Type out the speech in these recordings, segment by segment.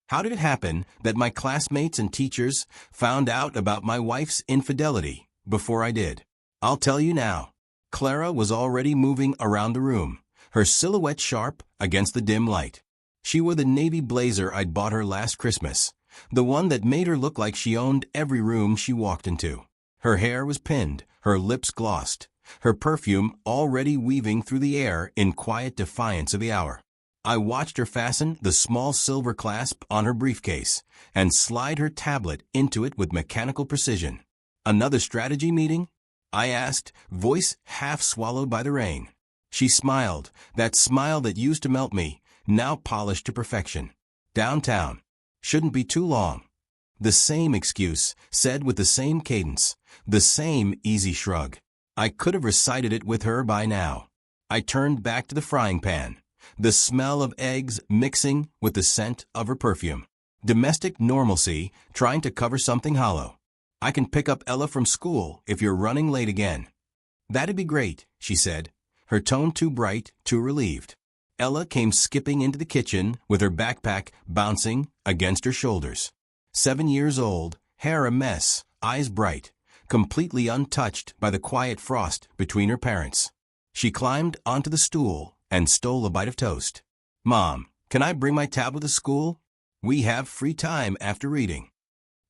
How did it happen that my classmates and teachers found out about my wife's infidelity before I did? I'll tell you now. Clara was already moving around the room, her silhouette sharp against the dim light. She wore the navy blazer I'd bought her last Christmas, the one that made her look like she owned every room she walked into. Her hair was pinned, her lips glossed, her perfume already weaving through the air in quiet defiance of the hour. I watched her fasten the small silver clasp on her briefcase and slide her tablet into it with mechanical precision. "Another strategy meeting?" I asked, voice half swallowed by the rain. She smiled, that smile that used to melt me, now polished to perfection. "Downtown. Shouldn't be too long." The same excuse, said with the same cadence, the same easy shrug. I could have recited it with her by now. I turned back to the frying pan, the smell of eggs mixing with the scent of her perfume. Domestic normalcy trying to cover something hollow. "I can pick up Ella from school if you're running late again." "That'd be great," she said, her tone too bright, too relieved. Ella came skipping into the kitchen with her backpack bouncing against her shoulders. 7 years old, hair a mess, eyes bright, completely untouched by the quiet frost between her parents. She climbed onto the stool and stole a bite of toast. "Mom, can I bring my tablet to school? We have free time after reading."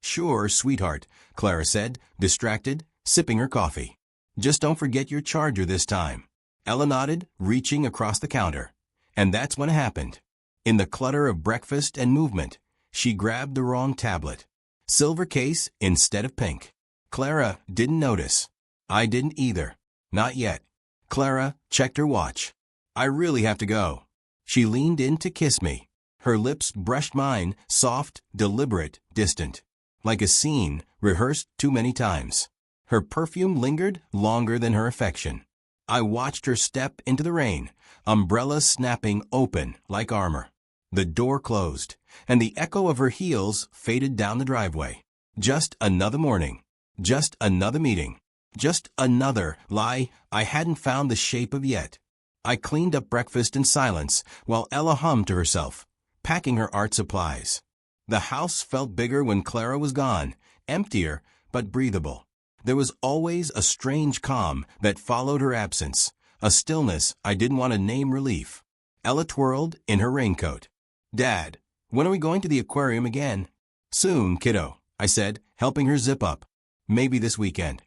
"Sure, sweetheart," Clara said, distracted, sipping her coffee. "Just don't forget your charger this time." Ella nodded, reaching across the counter. And that's when it happened. In the clutter of breakfast and movement, she grabbed the wrong tablet. Silver case instead of pink. Clara didn't notice. I didn't either. Not yet. Clara checked her watch. "I really have to go." She leaned in to kiss me. Her lips brushed mine, soft, deliberate, distant. Like a scene rehearsed too many times. Her perfume lingered longer than her affection. I watched her step into the rain, umbrella snapping open like armor. The door closed, and the echo of her heels faded down the driveway. Just another morning. Just another meeting. Just another lie I hadn't found the shape of yet. I cleaned up breakfast in silence while Ella hummed to herself, packing her art supplies. The house felt bigger when Clara was gone, emptier but breathable. There was always a strange calm that followed her absence, a stillness I didn't want to name relief. Ella twirled in her raincoat. "Dad, when are we going to the aquarium again?" "Soon, kiddo," I said, helping her zip up. "Maybe this weekend."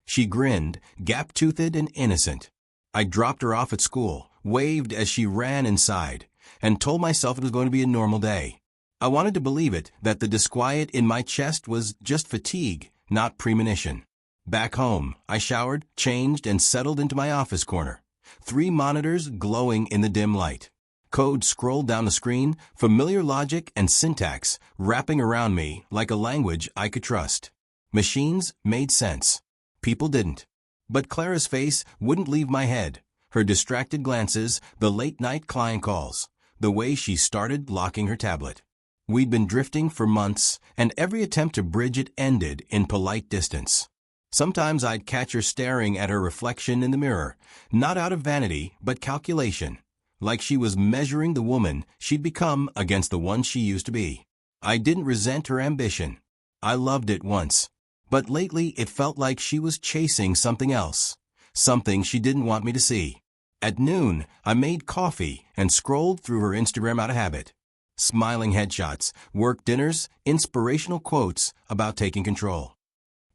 She grinned, gap-toothed and innocent. I dropped her off at school, waved as she ran inside, and told myself it was going to be a normal day. I wanted to believe it, that the disquiet in my chest was just fatigue, not premonition. Back home, I showered, changed, and settled into my office corner. 3 monitors glowing in the dim light. Code scrolled down the screen, familiar logic and syntax wrapping around me like a language I could trust. Machines made sense. People didn't. But Clara's face wouldn't leave my head. Her distracted glances, the late-night client calls, the way she started locking her tablet. We'd been drifting for months, and every attempt to bridge it ended in polite distance. Sometimes I'd catch her staring at her reflection in the mirror, not out of vanity, but calculation, like she was measuring the woman she'd become against the one she used to be. I didn't resent her ambition. I loved it once. But lately it felt like she was chasing something else, something she didn't want me to see. At noon, I made coffee and scrolled through her Instagram out of habit. Smiling headshots, work dinners, inspirational quotes about taking control.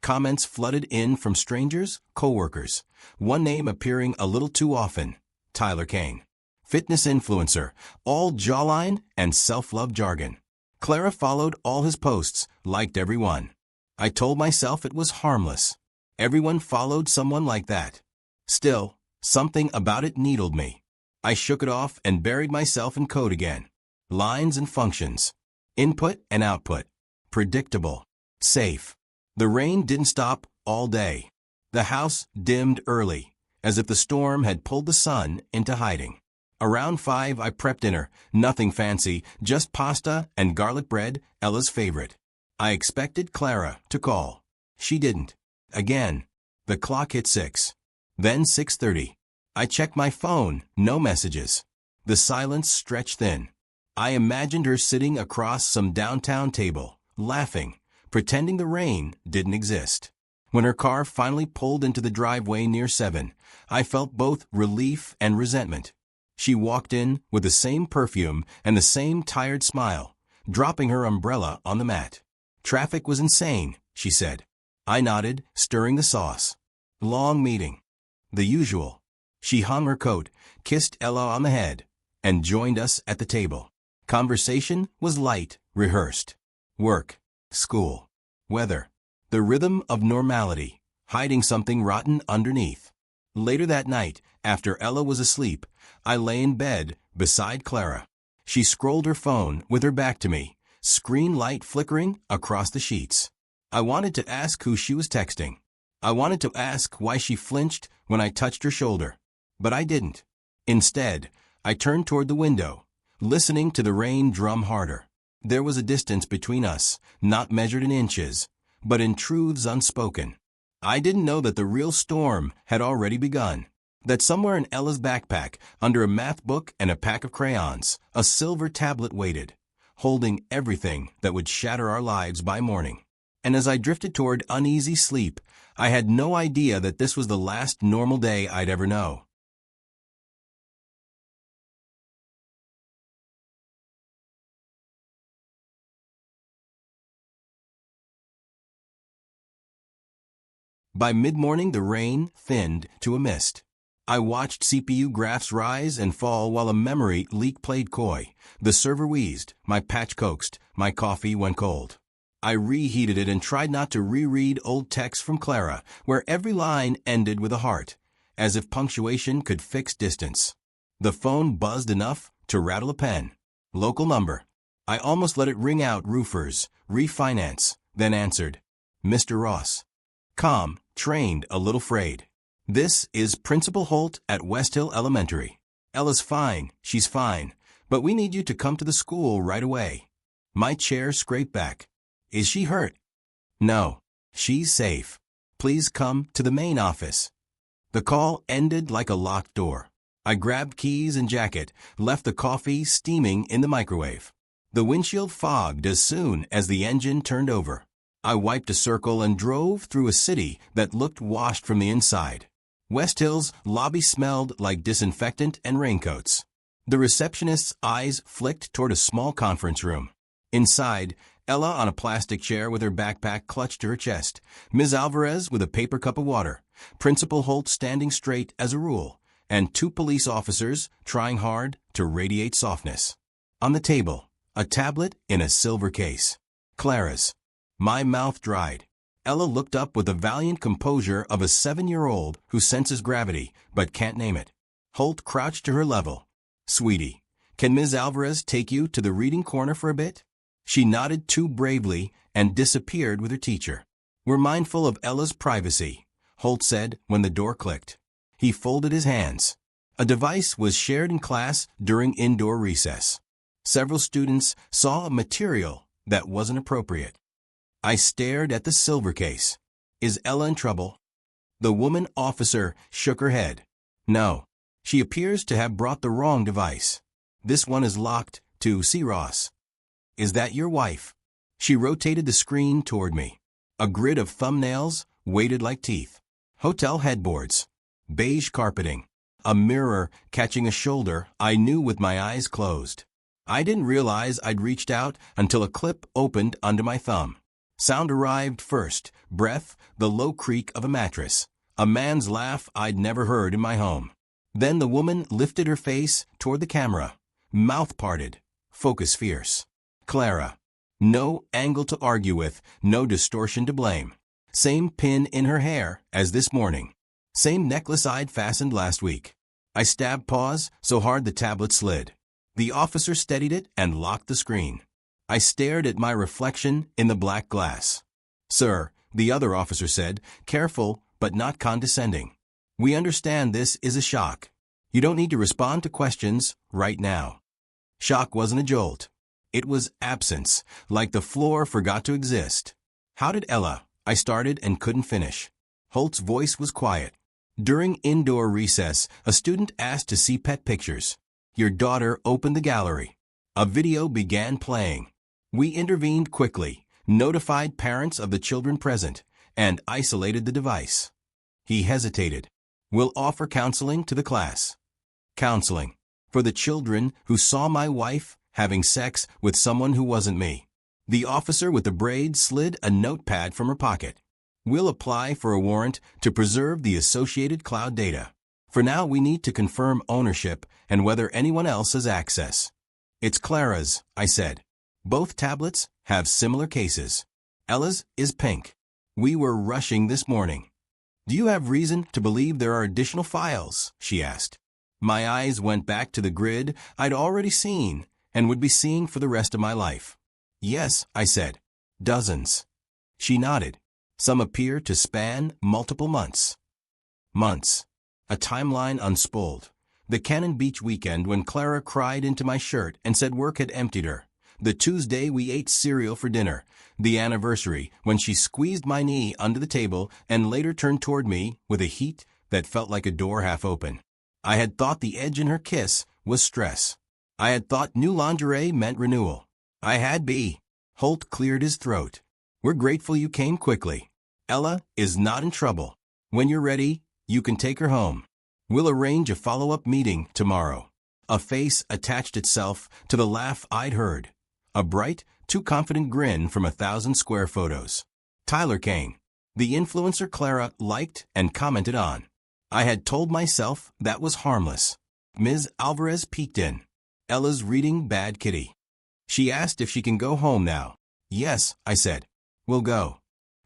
Comments flooded in from strangers, coworkers, one name appearing a little too often, Tyler Kane. Fitness influencer, all jawline and self-love jargon. Clara followed all his posts, liked every one. I told myself it was harmless. Everyone followed someone like that. Still, something about it needled me. I shook it off and buried myself in code again. Lines and functions. Input and output. Predictable. Safe. The rain didn't stop all day. The house dimmed early, as if the storm had pulled the sun into hiding. Around 5, I prepped dinner, nothing fancy, just pasta and garlic bread, Ella's favorite. I expected Clara to call. She didn't. Again. The clock hit 6. Then 6:30. I checked my phone, no messages. The silence stretched thin. I imagined her sitting across some downtown table, laughing, pretending the rain didn't exist. When her car finally pulled into the driveway near 7, I felt both relief and resentment. She walked in with the same perfume and the same tired smile, dropping her umbrella on the mat. "Traffic was insane," she said. I nodded, stirring the sauce. "Long meeting." "The usual." She hung her coat, kissed Ella on the head, and joined us at the table. Conversation was light, rehearsed. Work, school, weather, the rhythm of normality, hiding something rotten underneath. Later that night, after Ella was asleep, I lay in bed beside Clara. She scrolled her phone with her back to me, screen light flickering across the sheets. I wanted to ask who she was texting. I wanted to ask why she flinched when I touched her shoulder. But I didn't. Instead, I turned toward the window, listening to the rain drum harder. There was a distance between us, not measured in inches, but in truths unspoken. I didn't know that the real storm had already begun. That somewhere in Ella's backpack, under a math book and a pack of crayons, a silver tablet waited, holding everything that would shatter our lives by morning. And as I drifted toward uneasy sleep, I had no idea that this was the last normal day I'd ever know. By mid-morning, the rain thinned to a mist. I watched CPU graphs rise and fall while a memory leak played coy. The server wheezed, my patch coaxed, my coffee went cold. I reheated it and tried not to reread old texts from Clara, where every line ended with a heart, as if punctuation could fix distance. The phone buzzed enough to rattle a pen. Local number. I almost let it ring out roofers, refinance, then answered. "Mr. Ross." Calm, trained, a little frayed. "This is Principal Holt at West Hill Elementary. Ella's fine, she's fine, but we need you to come to the school right away." My chair scraped back. "Is she hurt?" "No. She's safe. Please come to the main office." The call ended like a locked door. I grabbed keys and jacket, left the coffee steaming in the microwave. The windshield fogged as soon as the engine turned over. I wiped a circle and drove through a city that looked washed from the inside. West Hill's lobby smelled like disinfectant and raincoats. The receptionist's eyes flicked toward a small conference room. Inside, Ella on a plastic chair with her backpack clutched to her chest, Ms. Alvarez with a paper cup of water, Principal Holt standing straight as a rule, and 2 police officers trying hard to radiate softness. On the table, a tablet in a silver case. Clara's. My mouth dried. Ella looked up with the valiant composure of a 7-year-old who senses gravity but can't name it. Holt crouched to her level. "Sweetie, can Ms. Alvarez take you to the reading corner for a bit?" She nodded too bravely and disappeared with her teacher. "We're mindful of Ella's privacy," Holt said when the door clicked. He folded his hands. A device was shared in class during indoor recess. Several students saw a material that wasn't appropriate. I stared at the silver case. "Is Ella in trouble?" The woman officer shook her head. "No. She appears to have brought the wrong device. This one is locked to C. Ross." "Is that your wife?" She rotated the screen toward me. A grid of thumbnails weighted like teeth. Hotel headboards. Beige carpeting. A mirror catching a shoulder I knew with my eyes closed. I didn't realize I'd reached out until a clip opened under my thumb. Sound arrived first, breath, the low creak of a mattress, a man's laugh I'd never heard in my home. Then the woman lifted her face toward the camera, mouth parted, focus fierce. Clara. No angle to argue with, no distortion to blame. Same pin in her hair as this morning. Same necklace I'd fastened last week. I stabbed pause so hard the tablet slid. The officer steadied it and locked the screen. I stared at my reflection in the black glass. "Sir," the other officer said, careful but not condescending. "We understand this is a shock. You don't need to respond to questions right now." Shock wasn't a jolt. It was absence, like the floor forgot to exist. "How did Ella?" I started and couldn't finish. Holt's voice was quiet. "During indoor recess, a student asked to see pet pictures. Your daughter opened the gallery. A video began playing. We intervened quickly, notified parents of the children present, and isolated the device. He hesitated. We'll offer counseling to the class. Counseling. For the children who saw my wife having sex with someone who wasn't me. The officer with the braids slid a notepad from her pocket. We'll apply for a warrant to preserve the associated cloud data. For now, we need to confirm ownership and whether anyone else has access. It's Clara's, I said. Both tablets have similar cases. Ella's is pink. We were rushing this morning. Do you have reason to believe there are additional files? She asked. My eyes went back to the grid I'd already seen and would be seeing for the rest of my life. Yes, I said. Dozens. She nodded. Some appear to span multiple months. Months. A timeline unspooled. The Cannon Beach weekend when Clara cried into my shirt and said work had emptied her. The Tuesday we ate cereal for dinner. The anniversary when she squeezed my knee under the table and later turned toward me with a heat that felt like a door half open. I had thought the edge in her kiss was stress. I had thought new lingerie meant renewal. I had be. Holt cleared his throat. We're grateful you came quickly. Ella is not in trouble. When you're ready, you can take her home. We'll arrange a follow-up meeting tomorrow. A face attached itself to the laugh I'd heard. A bright, too confident grin from 1,000 square photos. Tyler Kane. The influencer Clara liked and commented on. I had told myself that was harmless. Ms. Alvarez peeked in. Ella's reading Bad Kitty. She asked if she can go home now. Yes, I said. We'll go.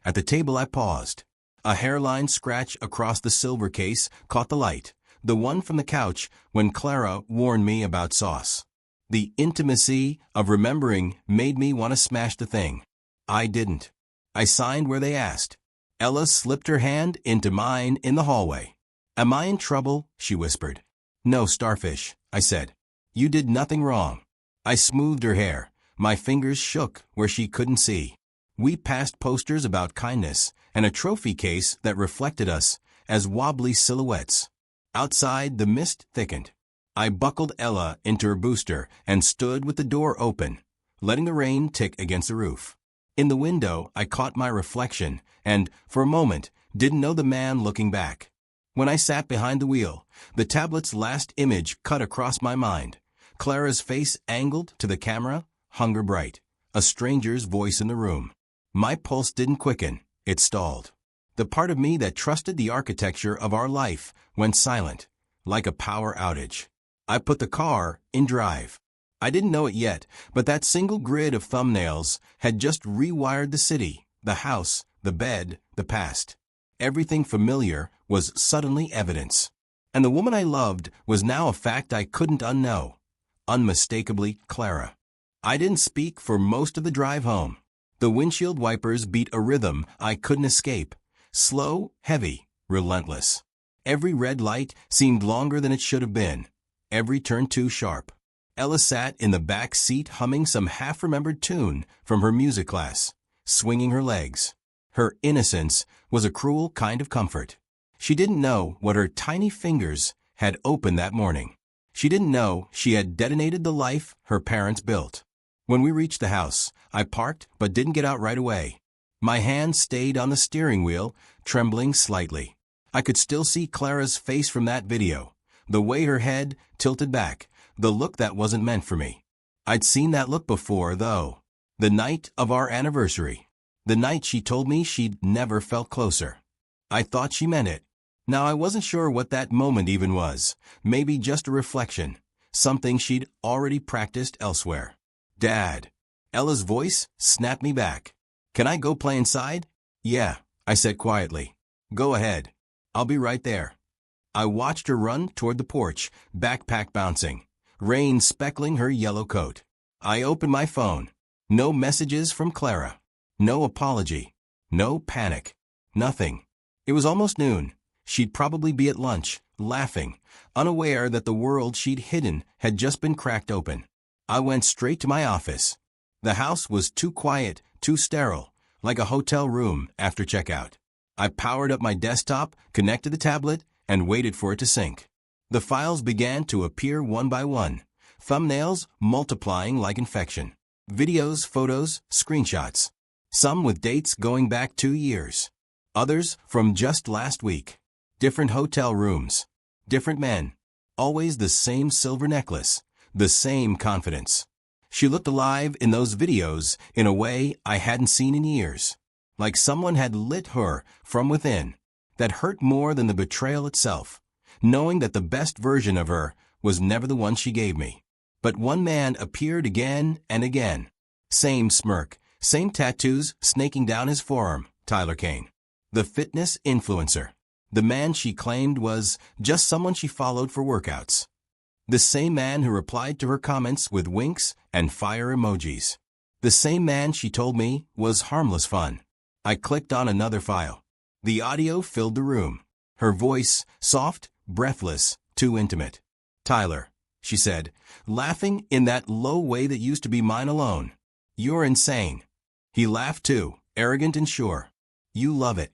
At the table I paused. A hairline scratch across the silver case caught the light, the one from the couch when Clara warned me about sauce. The intimacy of remembering made me want to smash the thing. I didn't. I signed where they asked. Ella slipped her hand into mine in the hallway. Am I in trouble? She whispered. No, starfish, I said. You did nothing wrong. I smoothed her hair. My fingers shook where she couldn't see. We passed posters about kindness and a trophy case that reflected us as wobbly silhouettes. Outside, the mist thickened. I buckled Ella into her booster and stood with the door open, letting the rain tick against the roof. In the window, I caught my reflection and, for a moment, didn't know the man looking back. When I sat behind the wheel, the tablet's last image cut across my mind. Clara's face angled to the camera, hunger bright. A stranger's voice in the room. My pulse didn't quicken, it stalled. The part of me that trusted the architecture of our life went silent, like a power outage. I put the car in drive. I didn't know it yet, but that single grid of thumbnails had just rewired the city, the house, the bed, the past. Everything familiar was suddenly evidence. And the woman I loved was now a fact I couldn't unknow. Unmistakably Clara. I didn't speak for most of the drive home. The windshield wipers beat a rhythm I couldn't escape. Slow, heavy, relentless. Every red light seemed longer than it should have been. Every turn too sharp. Ella sat in the back seat humming some half-remembered tune from her music class, swinging her legs. Her innocence was a cruel kind of comfort. She didn't know what her tiny fingers had opened that morning. She didn't know she had detonated the life her parents built. When we reached the house, I parked but didn't get out right away. My hand stayed on the steering wheel, trembling slightly. I could still see Clara's face from that video, the way her head tilted back, the look that wasn't meant for me. I'd seen that look before, though. The night of our anniversary. The night she told me she'd never felt closer. I thought she meant it. Now I wasn't sure what that moment even was. Maybe just a reflection. Something she'd already practiced elsewhere. Dad. Ella's voice snapped me back. Can I go play inside? Yeah, I said quietly. Go ahead. I'll be right there. I watched her run toward the porch, backpack bouncing, rain speckling her yellow coat. I opened my phone. No messages from Clara. No apology. No panic. Nothing. It was almost noon. She'd probably be at lunch, laughing, unaware that the world she'd hidden had just been cracked open. I went straight to my office. The house was too quiet, too sterile, like a hotel room after checkout. I powered up my desktop, connected the tablet, and waited for it to sync. The files began to appear one by one. Thumbnails multiplying like infection. Videos, photos, screenshots. Some with dates going back 2 years. Others from just last week. Different hotel rooms. Different men. Always the same silver necklace. The same confidence. She looked alive in those videos in a way I hadn't seen in years. Like someone had lit her from within. That hurt more than the betrayal itself. Knowing that the best version of her was never the one she gave me. But one man appeared again and again. Same smirk, same tattoos snaking down his forearm, Tyler Kane. The fitness influencer. The man she claimed was just someone she followed for workouts. The same man who replied to her comments with winks and fire emojis. The same man she told me was harmless fun. I clicked on another file. The audio filled the room. Her voice, soft, breathless, too intimate. "Tyler," she said, laughing in that low way that used to be mine alone. "You're insane." He laughed too, arrogant and sure. "You love it."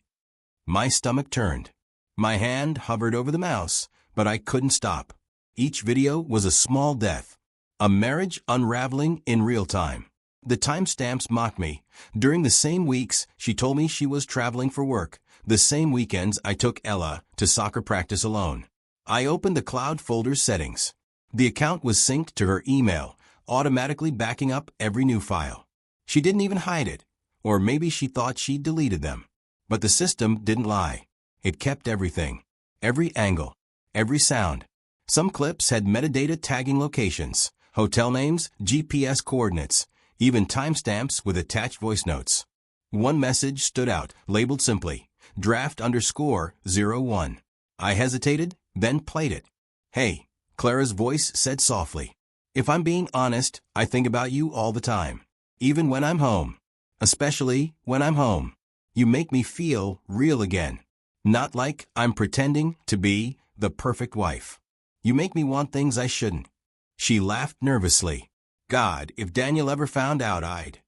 My stomach turned. My hand hovered over the mouse, but I couldn't stop. Each video was a small death. A marriage unraveling in real time. The timestamps mocked me. During the same weeks she told me she was traveling for work, the same weekends I took Ella to soccer practice alone. I opened the cloud folder's settings. The account was synced to her email, automatically backing up every new file. She didn't even hide it, or maybe she thought she'd deleted them. But the system didn't lie. It kept everything. Every angle. Every sound. Some clips had metadata tagging locations, hotel names, GPS coordinates, even timestamps with attached voice notes. One message stood out, labeled simply, draft_01. I hesitated, then played it. "Hey," Clara's voice said softly. "If I'm being honest, I think about you all the time. Even when I'm home. Especially when I'm home. You make me feel real again. Not like I'm pretending to be the perfect wife. You make me want things I shouldn't." She laughed nervously. "God, if Daniel ever found out, I'd..."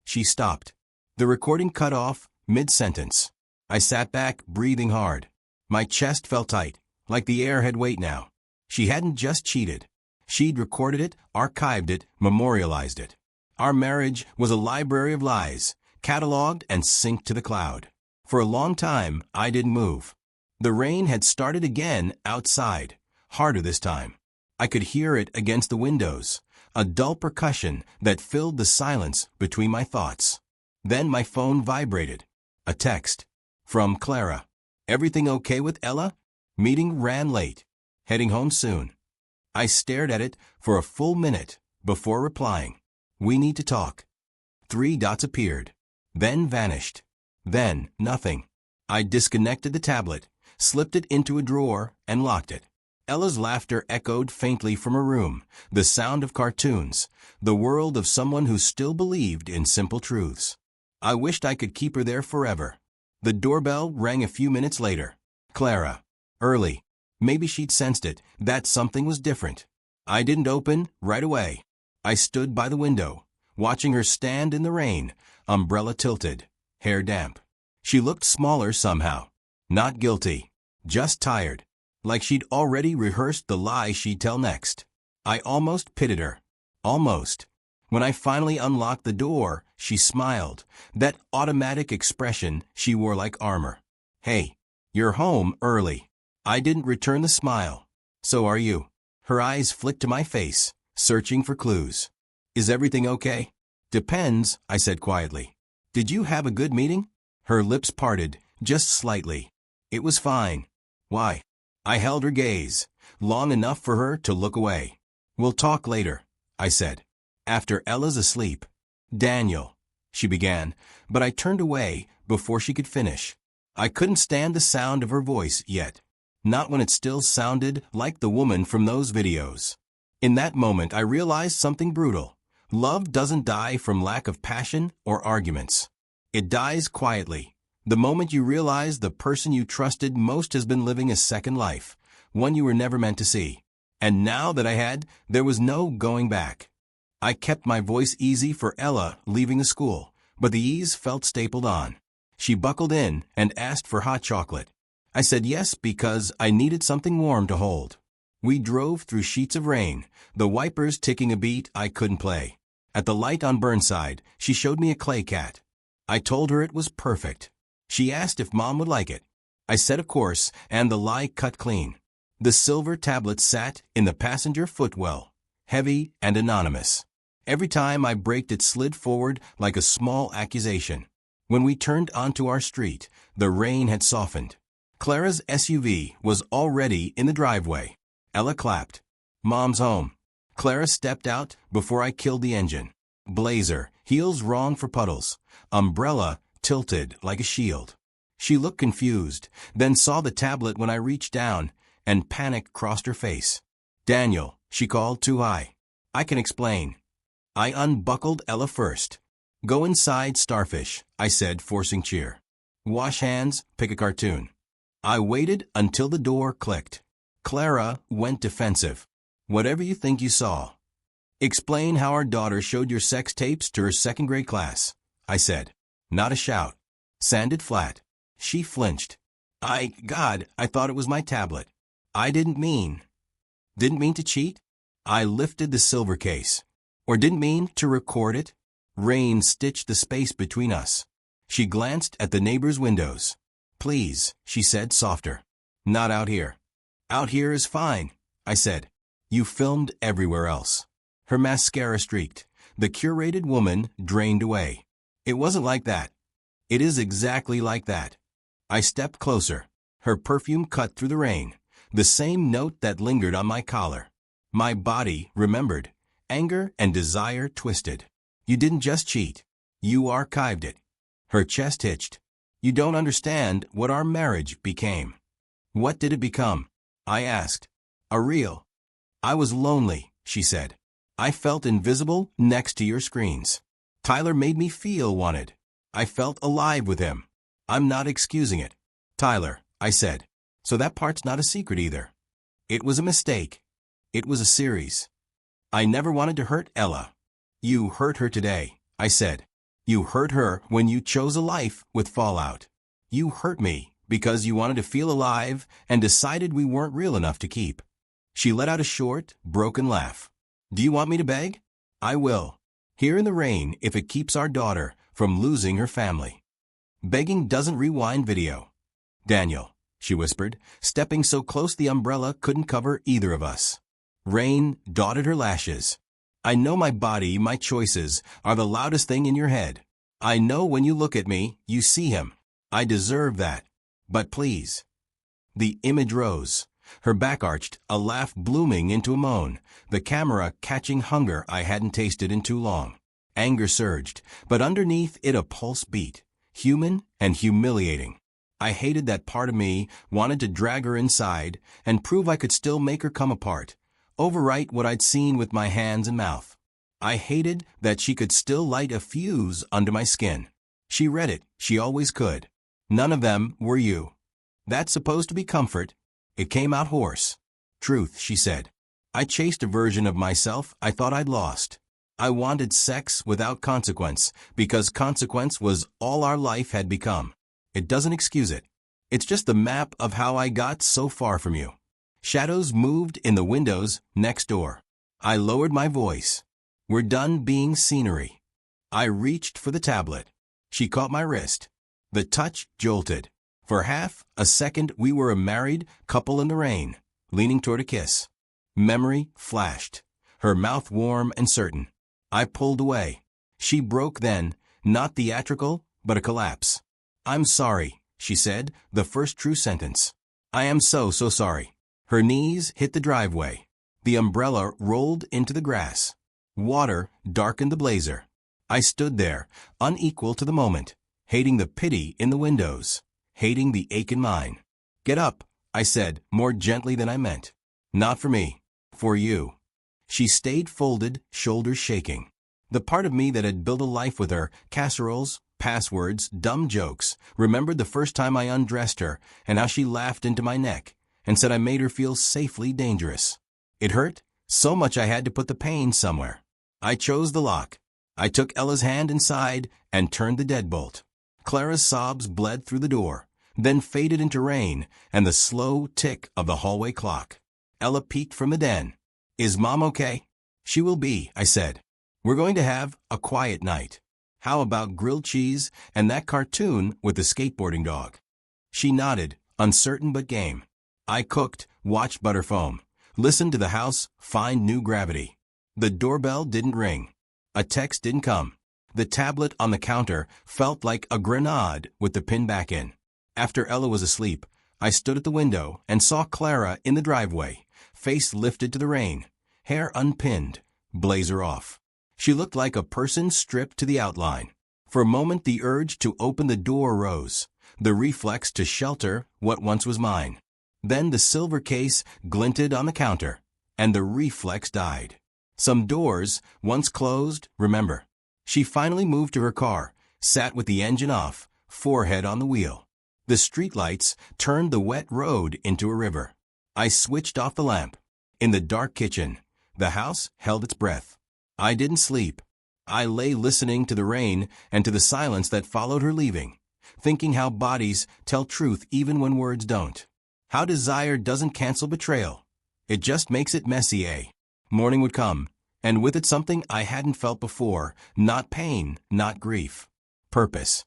She stopped. The recording cut off mid-sentence. I sat back, breathing hard. My chest felt tight, like the air had weight now. She hadn't just cheated. She'd recorded it, archived it, memorialized it. Our marriage was a library of lies, cataloged and synced to the cloud. For a long time, I didn't move. The rain had started again outside, harder this time. I could hear it against the windows, a dull percussion that filled the silence between my thoughts. Then my phone vibrated. A text. From Clara. "Everything okay with Ella? Meeting ran late. Heading home soon." I stared at it for a full minute before replying. "We need to talk." 3 dots appeared. Then vanished. Then nothing. I disconnected the tablet, slipped it into a drawer, and locked it. Ella's laughter echoed faintly from her room, the sound of cartoons, the world of someone who still believed in simple truths. I wished I could keep her there forever. The doorbell rang a few minutes later. Clara. Early. Maybe she'd sensed it, that something was different. I didn't open right away. I stood by the window, watching her stand in the rain, umbrella tilted, hair damp. She looked smaller somehow. Not guilty. Just tired. Like she'd already rehearsed the lie she'd tell next. I almost pitied her. Almost. When I finally unlocked the door, she smiled, that automatic expression she wore like armor. "Hey, you're home early." I didn't return the smile. "So are you." Her eyes flicked to my face, searching for clues. "Is everything okay?" "Depends," I said quietly. "Did you have a good meeting?" Her lips parted, just slightly. "It was fine." "Why?" I held her gaze, long enough for her to look away. "We'll talk later," I said. "After Ella's asleep." "Daniel," she began, but I turned away before she could finish. I couldn't stand the sound of her voice yet. Not when it still sounded like the woman from those videos. In that moment I realized something brutal. Love doesn't die from lack of passion or arguments. It dies quietly. The moment you realize the person you trusted most has been living a second life, one you were never meant to see. And now that I had, there was no going back. I kept my voice easy for Ella leaving the school, but the ease felt stapled on. She buckled in and asked for hot chocolate. I said yes because I needed something warm to hold. We drove through sheets of rain, the wipers ticking a beat I couldn't play. At the light on Burnside, she showed me a clay cat. I told her it was perfect. She asked if Mom would like it. I said of course, and the lie cut clean. The silver tablet sat in the passenger footwell, heavy and anonymous. Every time I braked it slid forward like a small accusation. When we turned onto our street, the rain had softened. Clara's SUV was already in the driveway. Ella clapped. Mom's home. Clara stepped out before I killed the engine. Blazer, heels wrong for puddles. Umbrella tilted like a shield. She looked confused, then saw the tablet when I reached down, and panic crossed her face. Daniel, she called too high. I can explain. I unbuckled Ella first. Go inside, Starfish, I said, forcing cheer. Wash hands, pick a cartoon. I waited until the door clicked. Clara went defensive. Whatever you think you saw. Explain how our daughter showed your sex tapes to her second-grade class, I said. Not a shout. Sanded flat. She flinched. God, I thought it was my tablet. I didn't mean to cheat? I lifted the silver case. Or didn't mean to record it? Rain stitched the space between us. She glanced at the neighbor's windows. Please, she said softer. Not out here. Out here is fine, I said. You filmed everywhere else. Her mascara streaked. The curated woman drained away. It wasn't like that. It is exactly like that. I stepped closer. Her perfume cut through the rain. The same note that lingered on my collar. My body remembered. Anger and desire twisted. You didn't just cheat. You archived it. Her chest hitched. You don't understand what our marriage became. What did it become? I asked. A real. I was lonely, she said. I felt invisible next to your screens. Tyler made me feel wanted. I felt alive with him. I'm not excusing it. Tyler, I said. So that part's not a secret either. It was a mistake. It was a series. I never wanted to hurt Ella. You hurt her today, I said. You hurt her when you chose a life with fallout. You hurt me because you wanted to feel alive and decided we weren't real enough to keep. She let out a short, broken laugh. Do you want me to beg? I will. Here in the rain if it keeps our daughter from losing her family. Begging doesn't rewind video. Daniel, she whispered, stepping so close the umbrella couldn't cover either of us. Rain dotted her lashes. I know my body, my choices, are the loudest thing in your head. I know when you look at me, you see him. I deserve that. But please. The image rose. Her back arched, a laugh blooming into a moan, the camera catching hunger I hadn't tasted in too long. Anger surged, but underneath it a pulse beat, human and humiliating. I hated that part of me, wanted to drag her inside and prove I could still make her come apart, overwrite what I'd seen with my hands and mouth. I hated that she could still light a fuse under my skin. She read it, she always could. None of them were you. That's supposed to be comfort. It came out hoarse. Truth, she said. I chased a version of myself I thought I'd lost. I wanted sex without consequence, because consequence was all our life had become. It doesn't excuse it. It's just the map of how I got so far from you. Shadows moved in the windows next door. I lowered my voice. We're done being scenery. I reached for the tablet. She caught my wrist. The touch jolted. For half a second we were a married couple in the rain, leaning toward a kiss. Memory flashed, her mouth warm and certain. I pulled away. She broke then, not theatrical, but a collapse. I'm sorry, she said, the first true sentence. I am so sorry. Her knees hit the driveway. The umbrella rolled into the grass. Water darkened the blazer. I stood there, unequal to the moment, hating the pity in the windows, hating the ache in mine. Get up, I said, more gently than I meant. Not for me. For you. She stayed folded, shoulders shaking. The part of me that had built a life with her, casseroles, passwords, dumb jokes, remembered the first time I undressed her and how she laughed into my neck and said I made her feel safely dangerous. It hurt so much I had to put the pain somewhere. I chose the lock. I took Ella's hand inside and turned the deadbolt. Clara's sobs bled through the door, then faded into rain and the slow tick of the hallway clock. Ella peeked from the den. Is Mom okay? She will be, I said. We're going to have a quiet night. How about grilled cheese and that cartoon with the skateboarding dog? She nodded, uncertain but game. I cooked, watched butter foam, listened to the house find new gravity. The doorbell didn't ring. A text didn't come. The tablet on the counter felt like a grenade with the pin back in. After Ella was asleep, I stood at the window and saw Clara in the driveway, face lifted to the rain, hair unpinned, blazer off. She looked like a person stripped to the outline. For a moment the urge to open the door rose, the reflex to shelter what once was mine. Then the silver case glinted on the counter, and the reflex died. Some doors, once closed, remember. She finally moved to her car, sat with the engine off, forehead on the wheel. The streetlights turned the wet road into a river. I switched off the lamp. In the dark kitchen, the house held its breath. I didn't sleep. I lay listening to the rain and to the silence that followed her leaving, thinking how bodies tell truth even when words don't. How desire doesn't cancel betrayal. It just makes it messy, eh? Morning would come, and with it something I hadn't felt before, not pain, not grief. Purpose.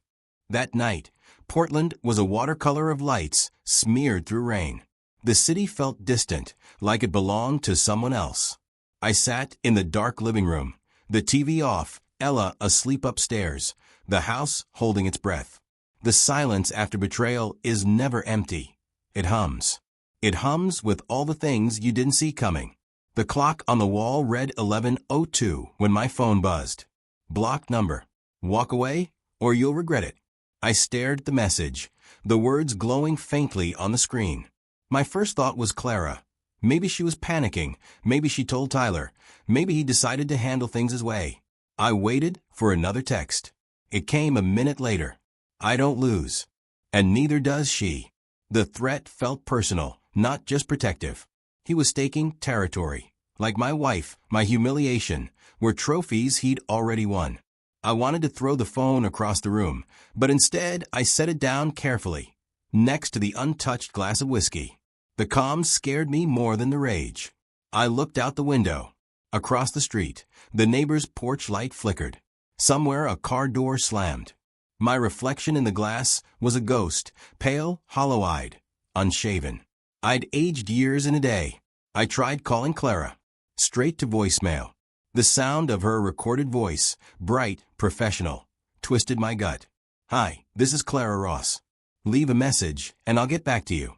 That night, Portland was a watercolor of lights smeared through rain. The city felt distant, like it belonged to someone else. I sat in the dark living room, the TV off, Ella asleep upstairs, the house holding its breath. The silence after betrayal is never empty. It hums. It hums with all the things you didn't see coming. The clock on the wall read 11:02 when my phone buzzed. Blocked number. Walk away, or you'll regret it. I stared at the message, the words glowing faintly on the screen. My first thought was Clara. Maybe she was panicking. Maybe she told Tyler. Maybe he decided to handle things his way. I waited for another text. It came a minute later. I don't lose. And neither does she. The threat felt personal, not just protective. He was staking territory. Like my wife, my humiliation, were trophies he'd already won. I wanted to throw the phone across the room, but instead I set it down carefully, next to the untouched glass of whiskey. The calm scared me more than the rage. I looked out the window. Across the street, the neighbor's porch light flickered. Somewhere a car door slammed. My reflection in the glass was a ghost, pale, hollow-eyed, unshaven. I'd aged years in a day. I tried calling Clara. Straight to voicemail. The sound of her recorded voice, bright, professional, twisted my gut. Hi, this is Clara Ross. Leave a message, and I'll get back to you.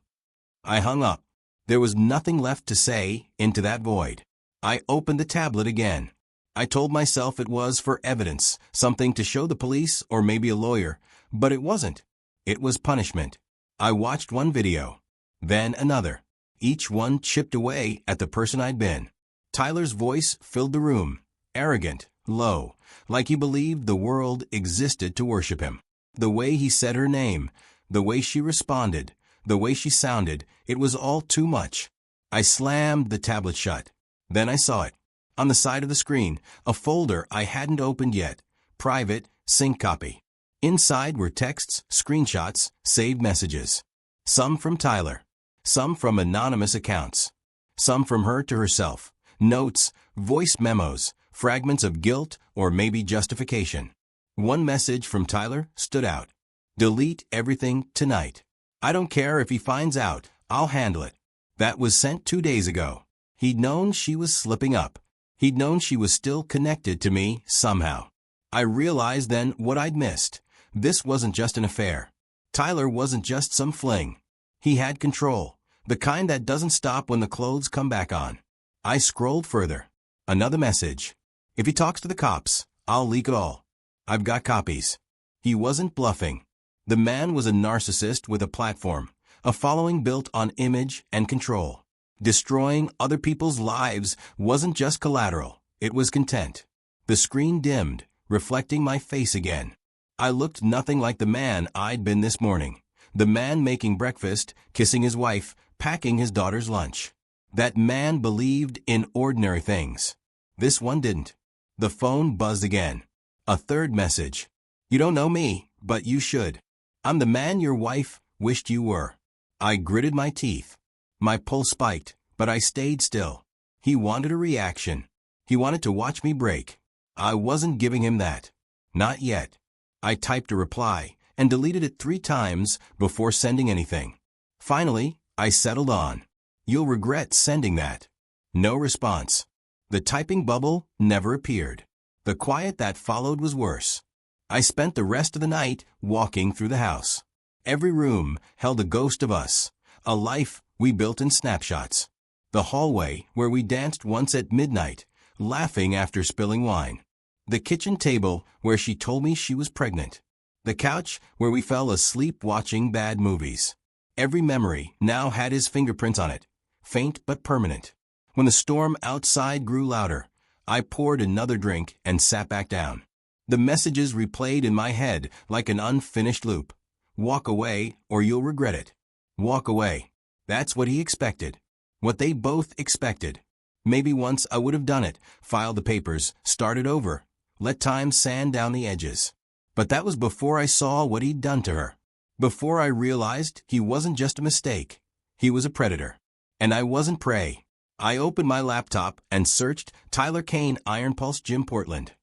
I hung up. There was nothing left to say into that void. I opened the tablet again. I told myself it was for evidence, something to show the police or maybe a lawyer, but it wasn't. It was punishment. I watched one video, then another. Each one chipped away at the person I'd been. Tyler's voice filled the room, arrogant, low, like he believed the world existed to worship him. The way he said her name, the way she responded, the way she sounded, it was all too much. I slammed the tablet shut. Then I saw it. On the side of the screen, a folder I hadn't opened yet. Private, sync copy. Inside were texts, screenshots, saved messages. Some from Tyler. Some from anonymous accounts. Some from her to herself. Notes, voice memos, fragments of guilt or maybe justification. One message from Tyler stood out. Delete everything tonight. I don't care if he finds out. I'll handle it. That was sent 2 days ago. He'd known she was slipping up. He'd known she was still connected to me somehow. I realized then what I'd missed. This wasn't just an affair. Tyler wasn't just some fling. He had control, the kind that doesn't stop when the clothes come back on. I scrolled further. Another message. If he talks to the cops, I'll leak it all. I've got copies. He wasn't bluffing. The man was a narcissist with a platform, a following built on image and control. Destroying other people's lives wasn't just collateral, it was content. The screen dimmed, reflecting my face again. I looked nothing like the man I'd been this morning. The man making breakfast, kissing his wife, packing his daughter's lunch. That man believed in ordinary things. This one didn't. The phone buzzed again. A third message. You don't know me, but you should. I'm the man your wife wished you were. I gritted my teeth. My pulse spiked, But I stayed still. He wanted a reaction. He wanted to watch me break. I wasn't giving him that. Not yet. I typed a reply and deleted it 3 times before sending anything. Finally, I settled on, "You'll regret sending that." No response. The typing bubble never appeared. The quiet that followed was worse. I spent the rest of the night walking through the house. Every room held a ghost of us, a life we built in snapshots. The hallway where we danced once at midnight, laughing after spilling wine. The kitchen table where she told me she was pregnant. The couch where we fell asleep watching bad movies. Every memory now had his fingerprints on it, faint but permanent. When the storm outside grew louder, I poured another drink and sat back down. The messages replayed in my head like an unfinished loop. Walk away or you'll regret it. Walk away. That's what he expected. What they both expected. Maybe once I would have done it, filed the papers, started over, let time sand down the edges. But that was before I saw what he'd done to her. Before I realized he wasn't just a mistake. He was a predator. And I wasn't prey. I opened my laptop and searched Tyler Cain Iron Pulse Gym Portland.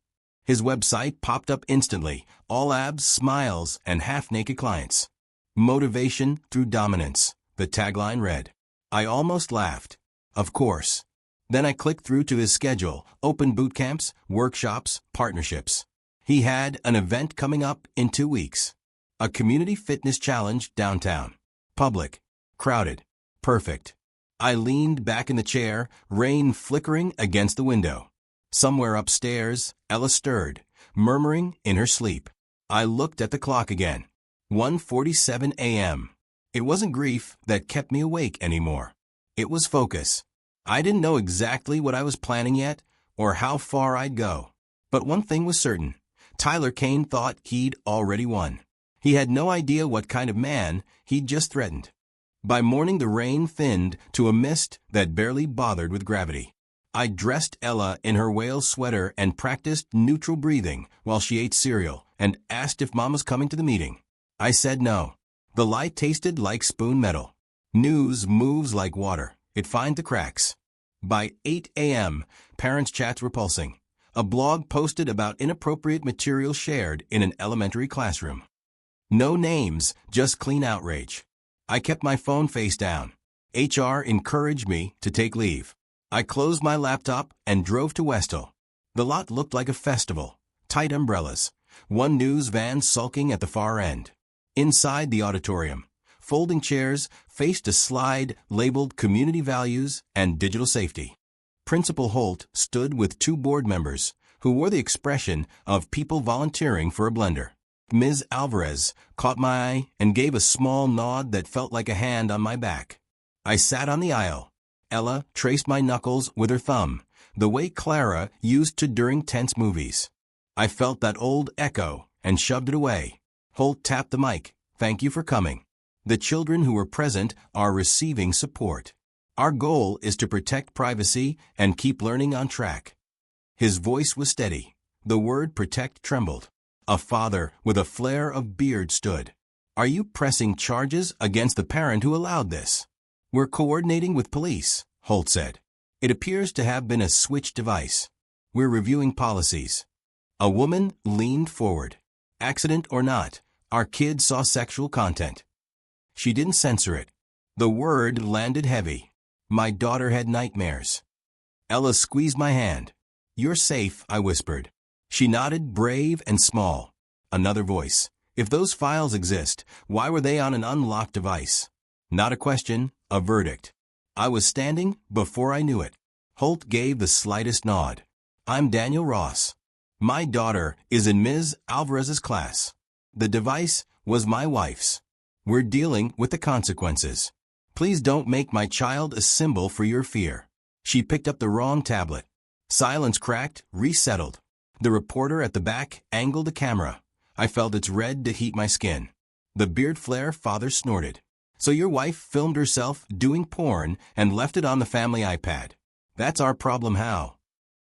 His website popped up instantly, all abs, smiles, and half-naked clients. Motivation through dominance, the tagline read. I almost laughed. Of course. Then I clicked through to his schedule, open boot camps, workshops, partnerships. He had an event coming up in 2 weeks. A community fitness challenge downtown. Public. Crowded. Perfect. I leaned back in the chair, rain flickering against the window. Somewhere upstairs, Ella stirred, murmuring in her sleep. I looked at the clock again. 1:47 a.m. It wasn't grief that kept me awake anymore. It was focus. I didn't know exactly what I was planning yet, or how far I'd go. But one thing was certain. Tyler Cain thought he'd already won. He had no idea what kind of man he'd just threatened. By morning the rain thinned to a mist that barely bothered with gravity. I dressed Ella in her whale sweater and practiced neutral breathing while she ate cereal and asked if Mom was coming to the meeting. I said no. The lie tasted like spoon metal. News moves like water. It finds the cracks. By 8 a.m., parents' chats were pulsing. A blog posted about inappropriate material shared in an elementary classroom. No names, just clean outrage. I kept my phone face down. HR encouraged me to take leave. I closed my laptop and drove to Westhill. The lot looked like a festival. Tight umbrellas. One news van sulking at the far end. Inside the auditorium, folding chairs faced a slide labeled Community Values and Digital Safety. Principal Holt stood with 2 board members, who wore the expression of people volunteering for a blender. Ms. Alvarez caught my eye and gave a small nod that felt like a hand on my back. I sat on the aisle. Ella traced my knuckles with her thumb, the way Clara used to during tense movies. I felt that old echo and shoved it away. Holt tapped the mic. Thank you for coming. The children who were present are receiving support. Our goal is to protect privacy and keep learning on track. His voice was steady. The word protect trembled. A father with a flare of beard stood. Are you pressing charges against the parent who allowed this? We're coordinating with police, Holt said. It appears to have been a switch device. We're reviewing policies. A woman leaned forward. Accident or not, our kid saw sexual content. She didn't censor it. The word landed heavy. My daughter had nightmares. Ella squeezed my hand. You're safe, I whispered. She nodded, brave and small. Another voice. If those files exist, why were they on an unlocked device? Not a question, a verdict. I was standing before I knew it. Holt gave the slightest nod. I'm Daniel Ross. My daughter is in Ms. Alvarez's class. The device was my wife's. We're dealing with the consequences. Please don't make my child a symbol for your fear. She picked up the wrong tablet. Silence cracked, resettled. The reporter at the back angled the camera. I felt its red to heat my skin. The beard flare father snorted. So your wife filmed herself doing porn and left it on the family iPad. That's our problem how?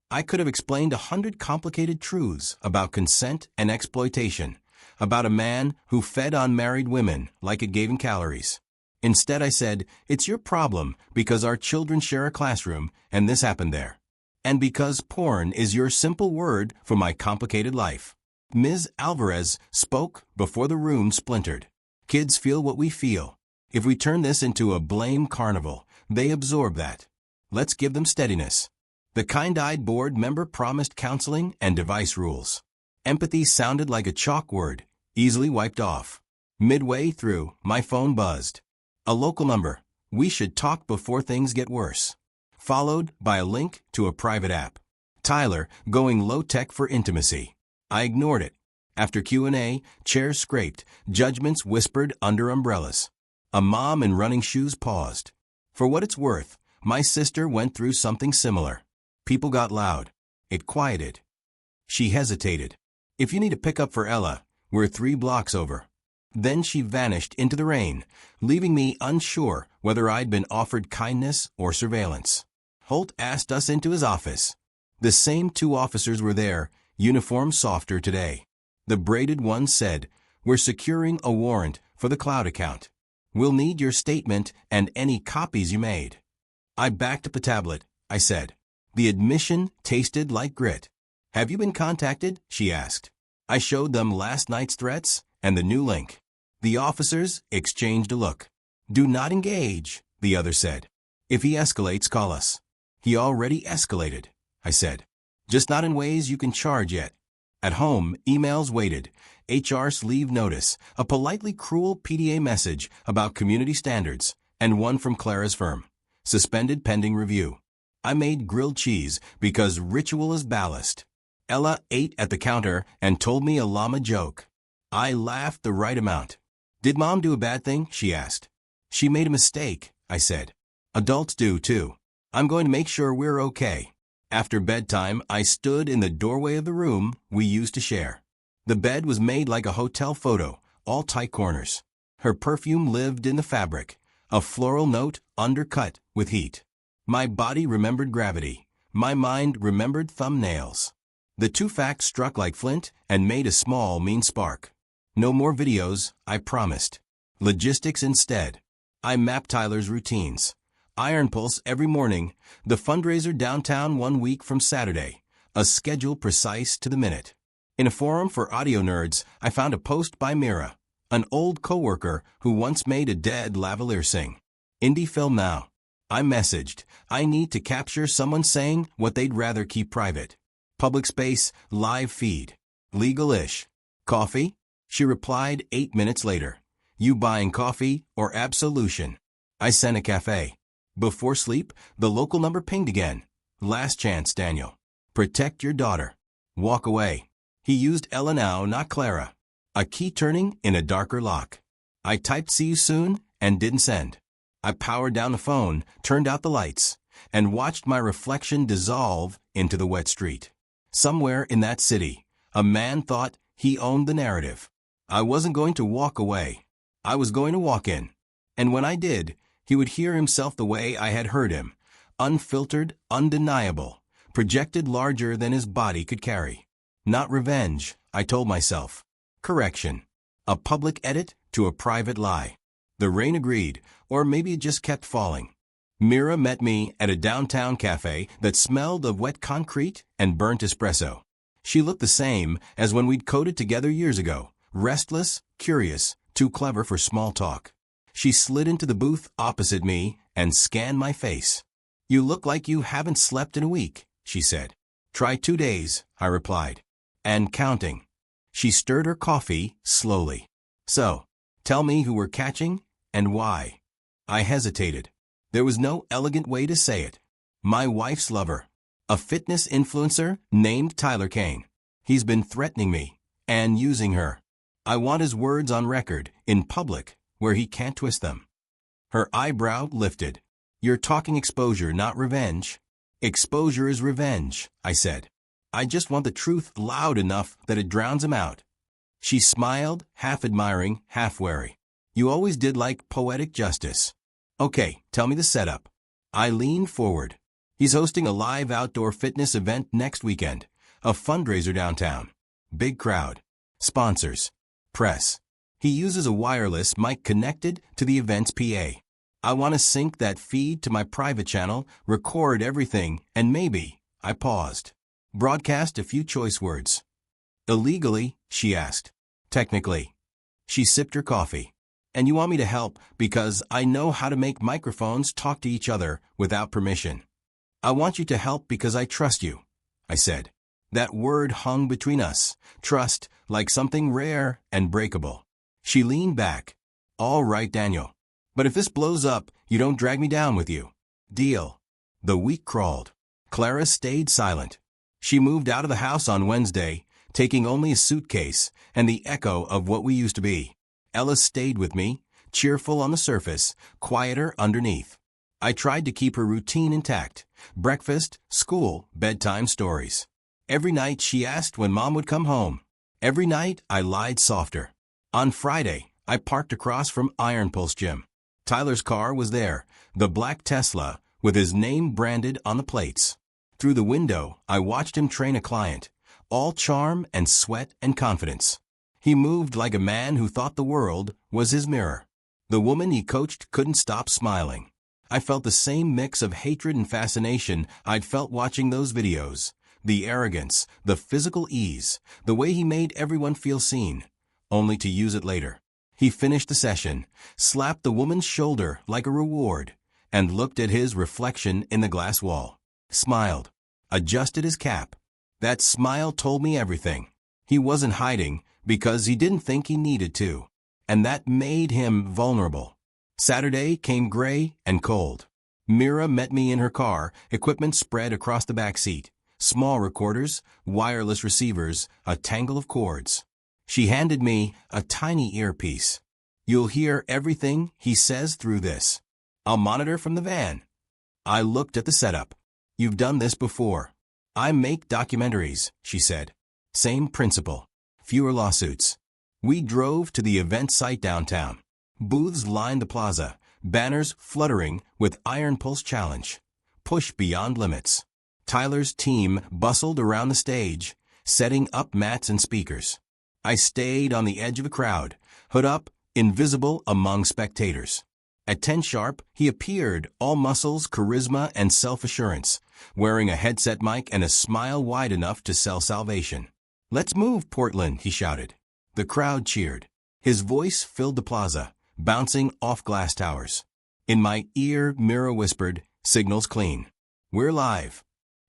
I could have explained 100 complicated truths about consent and exploitation, about a man who fed on married women like it gave him calories. Instead, I said, it's your problem because our children share a classroom and this happened there. And because porn is your simple word for my complicated life. Ms. Alvarez spoke before the room splintered. Kids feel what we feel. If we turn this into a blame carnival, they absorb that. Let's give them steadiness. The kind-eyed board member promised counseling and device rules. Empathy sounded like a chalk word, easily wiped off. Midway through, my phone buzzed. A local number. We should talk before things get worse. Followed by a link to a private app. Tyler, going low-tech for intimacy. I ignored it. After Q&A, chairs scraped, judgments whispered under umbrellas. A mom in running shoes paused. For what it's worth, my sister went through something similar. People got loud. It quieted. She hesitated. If you need a pickup for Ella, we're 3 blocks over. Then she vanished into the rain, leaving me unsure whether I'd been offered kindness or surveillance. Holt asked us into his office. The same 2 officers were there, uniforms softer today. The braided one said, "We're securing a warrant for the cloud account. We'll need your statement and any copies you made." I backed up the tablet, I said. The admission tasted like grit. "Have you been contacted?" she asked. I showed them last night's threats and the new link. The officers exchanged a look. "Do not engage," the other said. "If he escalates, call us." "He already escalated," I said. "Just not in ways you can charge yet." At home, emails waited. HR's leave notice, a politely cruel PDA message about community standards, and one from Clara's firm. Suspended pending review. I made grilled cheese because ritual is ballast. Ella ate at the counter and told me a llama joke. I laughed the right amount. "Did Mom do a bad thing?" she asked. "She made a mistake," I said. "Adults do too. I'm going to make sure we're okay." After bedtime, I stood in the doorway of the room we used to share. The bed was made like a hotel photo, all tight corners. Her perfume lived in the fabric, a floral note undercut with heat. My body remembered gravity. My mind remembered thumbnails. The 2 facts struck like flint and made a small, mean spark. No more videos, I promised. Logistics instead. I mapped Tyler's routines. Iron Pulse every morning, the fundraiser downtown 1 week from Saturday, a schedule precise to the minute. In a forum for audio nerds, I found a post by Mira, an old coworker who once made a dead lavalier sing. "Indie film now." I messaged, "I need to capture someone saying what they'd rather keep private." Public space, live feed. Legal-ish. "Coffee?" She replied 8 minutes later. "You buying coffee or absolution?" I sent a cafe. Before sleep, the local number pinged again. "Last chance, Daniel. Protect your daughter. Walk away." He used Ella now, not Clara. A key turning in a darker lock. I typed "see you soon" and didn't send. I powered down the phone, turned out the lights, and watched my reflection dissolve into the wet street. Somewhere in that city, a man thought he owned the narrative. I wasn't going to walk away. I was going to walk in. And when I did, he would hear himself the way I had heard him, unfiltered, undeniable, projected larger than his body could carry. Not revenge, I told myself. Correction. A public edit to a private lie. The rain agreed, or maybe it just kept falling. Mira met me at a downtown cafe that smelled of wet concrete and burnt espresso. She looked the same as when we'd coded together years ago, restless, curious, too clever for small talk. She slid into the booth opposite me and scanned my face. "You look like you haven't slept in a week," she said. "Try 2 days," I replied. "And counting." She stirred her coffee slowly. "So, tell me who we're catching and why." I hesitated. There was no elegant way to say it. My wife's lover. A fitness influencer named Tyler Kane. He's been threatening me and using her. I want his words on record, in public, where he can't twist them. Her eyebrow lifted. "You're talking exposure, not revenge." "Exposure is revenge," I said. "I just want the truth loud enough that it drowns him out." She smiled, half admiring, half wary. "You always did like poetic justice." "Okay, tell me the setup." I leaned forward. "He's hosting a live outdoor fitness event next weekend, a fundraiser downtown. Big crowd. Sponsors. Press. He uses a wireless mic connected to the event's PA. I want to sync that feed to my private channel, record everything, and maybe, I paused, broadcast a few choice words. Illegally, she asked. Technically. She sipped her coffee. And you want me to help because I know how to make microphones talk to each other without permission. I want you to help because I trust you, I said. That word hung between us, trust, like something rare and breakable. She leaned back. All right, Daniel. But if this blows up, you don't drag me down with you. Deal. The week crawled. Clara stayed silent. She moved out of the house on Wednesday, taking only a suitcase and the echo of what we used to be. Ella stayed with me, cheerful on the surface, quieter underneath. I tried to keep her routine intact. Breakfast, school, bedtime stories. Every night she asked when Mom would come home. Every night I lied softer. On Friday, I parked across from Iron Pulse Gym. Tyler's car was there, the black Tesla, with his name branded on the plates. Through the window, I watched him train a client, all charm and sweat and confidence. He moved like a man who thought the world was his mirror. The woman he coached couldn't stop smiling. I felt the same mix of hatred and fascination I'd felt watching those videos. The arrogance, the physical ease, the way he made everyone feel seen, only to use it later. He finished the session, slapped the woman's shoulder like a reward, and looked at his reflection in the glass wall. Smiled, adjusted his cap. That smile told me everything. He wasn't hiding because he didn't think he needed to, and that made him vulnerable. Saturday came gray and cold. Mira met me in her car, equipment spread across the back seat. Small recorders, wireless receivers, a tangle of cords. She handed me a tiny earpiece. You'll hear everything he says through this. I'll monitor from the van. I looked at the setup. You've done this before. I make documentaries, she said. Same principle. Fewer lawsuits. We drove to the event site downtown. Booths lined the plaza, banners fluttering with Iron Pulse Challenge. Push beyond limits. Tyler's team bustled around the stage, setting up mats and speakers. I stayed on the edge of a crowd, hood up, invisible among spectators. At 10 sharp, he appeared, all muscles, charisma, and self-assurance, wearing a headset mic and a smile wide enough to sell salvation. Let's move, Portland, he shouted. The crowd cheered. His voice filled the plaza, bouncing off glass towers. In my ear, Mira whispered, signals clean. We're live.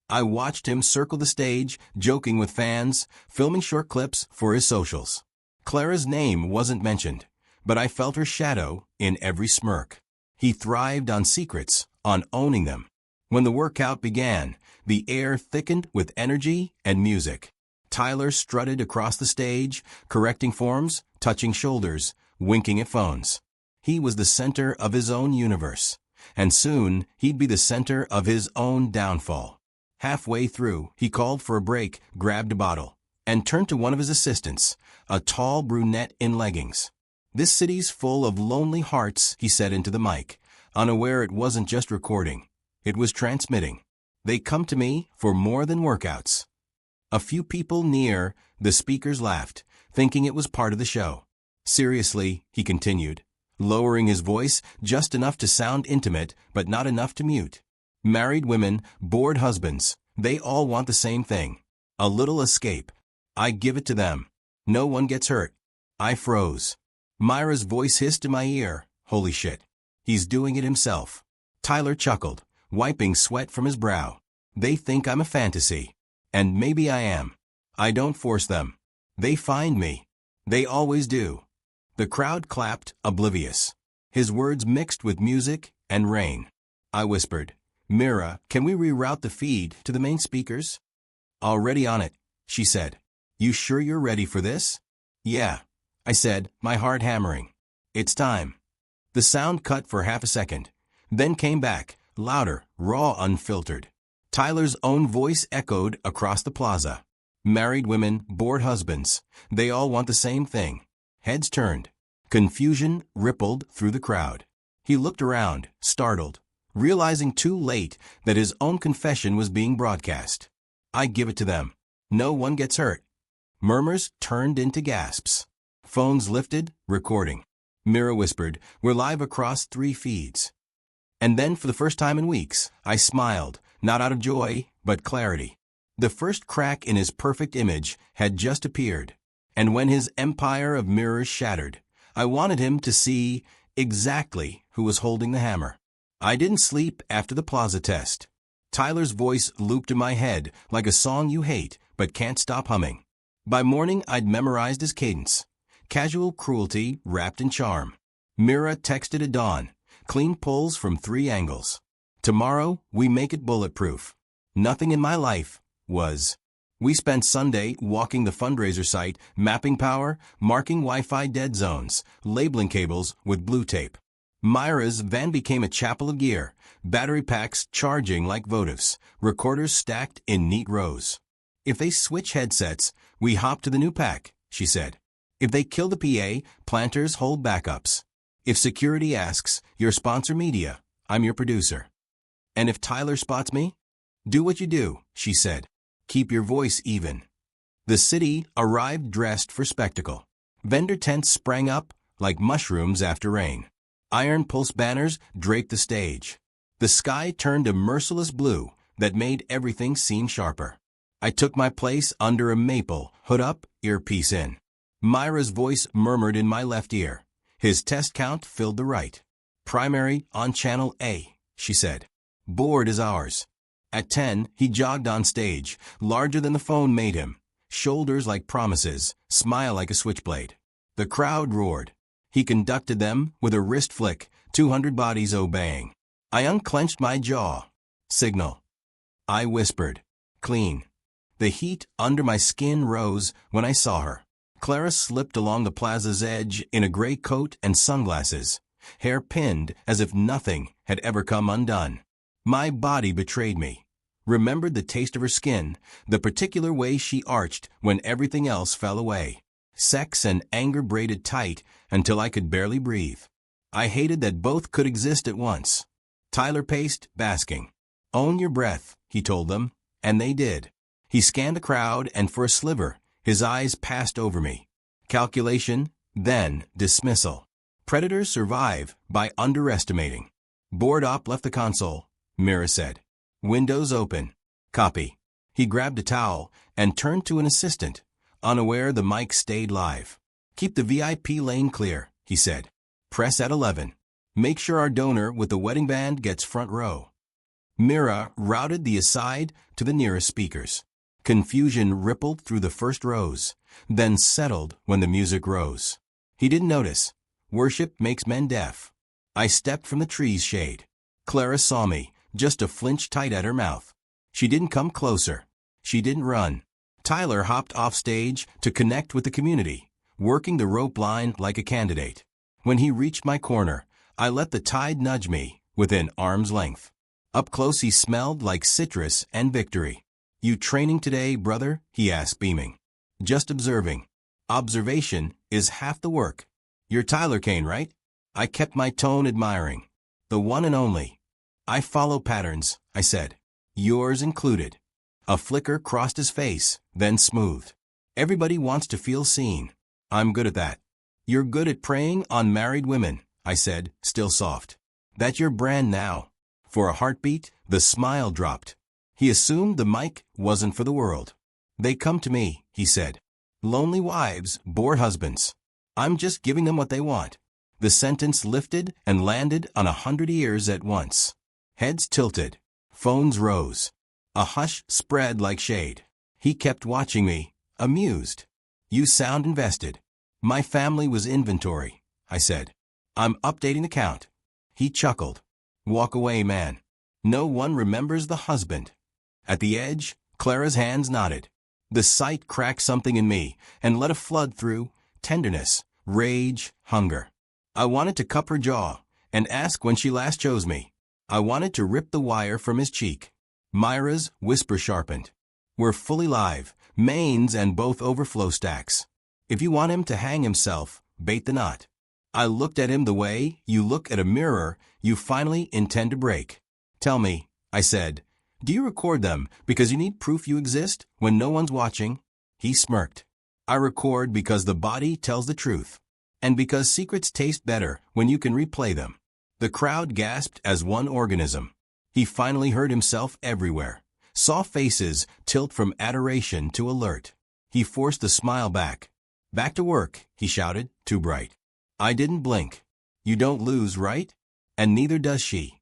I watched him circle the stage, joking with fans, filming short clips for his socials. Clara's name wasn't mentioned, but I felt her shadow in every smirk. He thrived on secrets, on owning them. When the workout began, the air thickened with energy and music. Tyler strutted across the stage, correcting forms, touching shoulders, winking at phones. He was the center of his own universe, and soon he'd be the center of his own downfall. Halfway through, he called for a break, grabbed a bottle, and turned to one of his assistants, a tall brunette in leggings. This city's full of lonely hearts, he said into the mic, unaware it wasn't just recording. It was transmitting. They come to me for more than workouts. A few people near the speakers laughed, thinking it was part of the show. Seriously, he continued, lowering his voice just enough to sound intimate, but not enough to mute. Married women, bored husbands, they all want the same thing. A little escape. I give it to them. No one gets hurt. I froze. Myra's voice hissed in my ear. Holy shit. He's doing it himself. Tyler chuckled, wiping sweat from his brow. They think I'm a fantasy. And maybe I am. I don't force them. They find me. They always do. The crowd clapped, oblivious. His words mixed with music and rain. I whispered, Mira, can we reroute the feed to the main speakers? Already on it, she said. You sure you're ready for this? Yeah, I said, my heart hammering. It's time. The sound cut for half a second, then came back, louder, raw, unfiltered. Tyler's own voice echoed across the plaza. Married women, bored husbands, they all want the same thing. Heads turned. Confusion rippled through the crowd. He looked around, startled, realizing too late that his own confession was being broadcast. I give it to them. No one gets hurt. Murmurs turned into gasps. Phones lifted, recording. Mira whispered, "We're live across 3 feeds." And then for the first time in weeks, I smiled, not out of joy, but clarity. The first crack in his perfect image had just appeared. And when his empire of mirrors shattered, I wanted him to see exactly who was holding the hammer. I didn't sleep after the plaza test. Tyler's voice looped in my head like a song you hate but can't stop humming. By morning, I'd memorized his cadence. Casual cruelty wrapped in charm. Mira texted at dawn. Clean pulls from 3 angles. Tomorrow, we make it bulletproof. Nothing in my life was. We spent Sunday walking the fundraiser site, mapping power, marking Wi-Fi dead zones, labeling cables with blue tape. Myra's van became a chapel of gear, battery packs charging like votives, recorders stacked in neat rows. If they switch headsets, we hop to the new pack, she said. If they kill the PA, planters hold backups. If security asks, "Your sponsor media," I'm your producer. And if Tyler spots me, do what you do, she said. Keep your voice even. The city arrived dressed for spectacle. Vendor tents sprang up like mushrooms after rain. Iron pulse banners draped the stage. The sky turned a merciless blue that made everything seem sharper. I took my place under a maple, hood up, earpiece in. Myra's voice murmured in my left ear. His test count filled the right. Primary on channel A, she said. Board is ours. At 10, he jogged on stage, larger than the phone made him. Shoulders like promises, smile like a switchblade. The crowd roared. He conducted them with a wrist flick, 200 bodies obeying. I unclenched my jaw. Signal. I whispered. Clean. The heat under my skin rose when I saw her. Clara slipped along the plaza's edge in a gray coat and sunglasses, hair pinned as if nothing had ever come undone. My body betrayed me. Remembered the taste of her skin, the particular way she arched when everything else fell away. Sex and anger braided tight until I could barely breathe. I hated that both could exist at once. Tyler paced, basking. Own your breath, he told them, and they did. He scanned the crowd, and for a sliver, his eyes passed over me. Calculation, then dismissal. Predators survive by underestimating. Board op left the console, Mira said. Windows open. Copy. He grabbed a towel and turned to an assistant, unaware the mic stayed live. Keep the VIP lane clear, he said. Press at 11. Make sure our donor with the wedding band gets front row. Mira routed the aside to the nearest speakers. Confusion rippled through the first rows, then settled when the music rose. He didn't notice. Worship makes men deaf. I stepped from the tree's shade. Clara saw me, just a flinch tight at her mouth. She didn't come closer. She didn't run. Tyler hopped off stage to connect with the community, working the rope line like a candidate. When he reached my corner, I let the tide nudge me within arm's length. Up close he smelled like citrus and victory. You training today, brother? He asked, beaming. Just observing. Observation is half the work. You're Tyler Kane, right? I kept my tone admiring. The one and only. I follow patterns, I said. Yours included. A flicker crossed his face, then smoothed. Everybody wants to feel seen. I'm good at that. You're good at preying on married women, I said, still soft. That's your brand now. For a heartbeat, the smile dropped. He assumed the mic wasn't for the world. They come to me, he said. Lonely wives, bored husbands. I'm just giving them what they want. The sentence lifted and landed on 100 ears at once. Heads tilted. Phones rose. A hush spread like shade. He kept watching me, amused. You sound invested. My family was inventory, I said. I'm updating the count. He chuckled. Walk away, man. No one remembers the husband. At the edge, Clara's hands nodded. The sight cracked something in me and let a flood through, tenderness, rage, hunger. I wanted to cup her jaw and ask when she last chose me. I wanted to rip the wire from his cheek. Myra's whisper sharpened. We're fully live, mains and both overflow stacks. If you want him to hang himself, bait the knot. I looked at him the way you look at a mirror you finally intend to break. Tell me, I said, do you record them because you need proof you exist when no one's watching? He smirked. I record because the body tells the truth, and because secrets taste better when you can replay them. The crowd gasped as one organism. He finally heard himself everywhere, saw faces tilt from adoration to alert. He forced a smile back. "Back to work," he shouted, too bright. I didn't blink. "You don't lose, right?" And neither does she.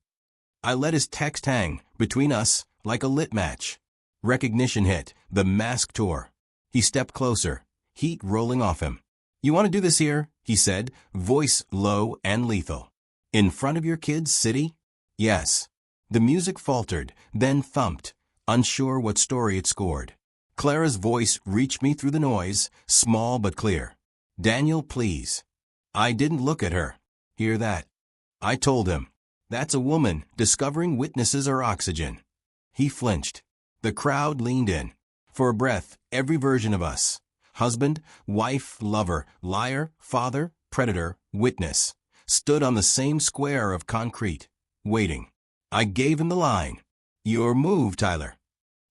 I let his text hang between us like a lit match. Recognition hit, the mask tore. He stepped closer, heat rolling off him. "You want to do this here?" he said, voice low and lethal. "In front of your kids, City?" "Yes." The music faltered, then thumped, unsure what story it scored. Clara's voice reached me through the noise, small but clear. "Daniel, please." I didn't look at her. "Hear that?" I told him. "That's a woman discovering witnesses are oxygen." He flinched. The crowd leaned in. For a breath, every version of us. Husband, wife, lover, liar, father, predator, witness. Stood on the same square of concrete, waiting. I gave him the line. "Your move, Tyler."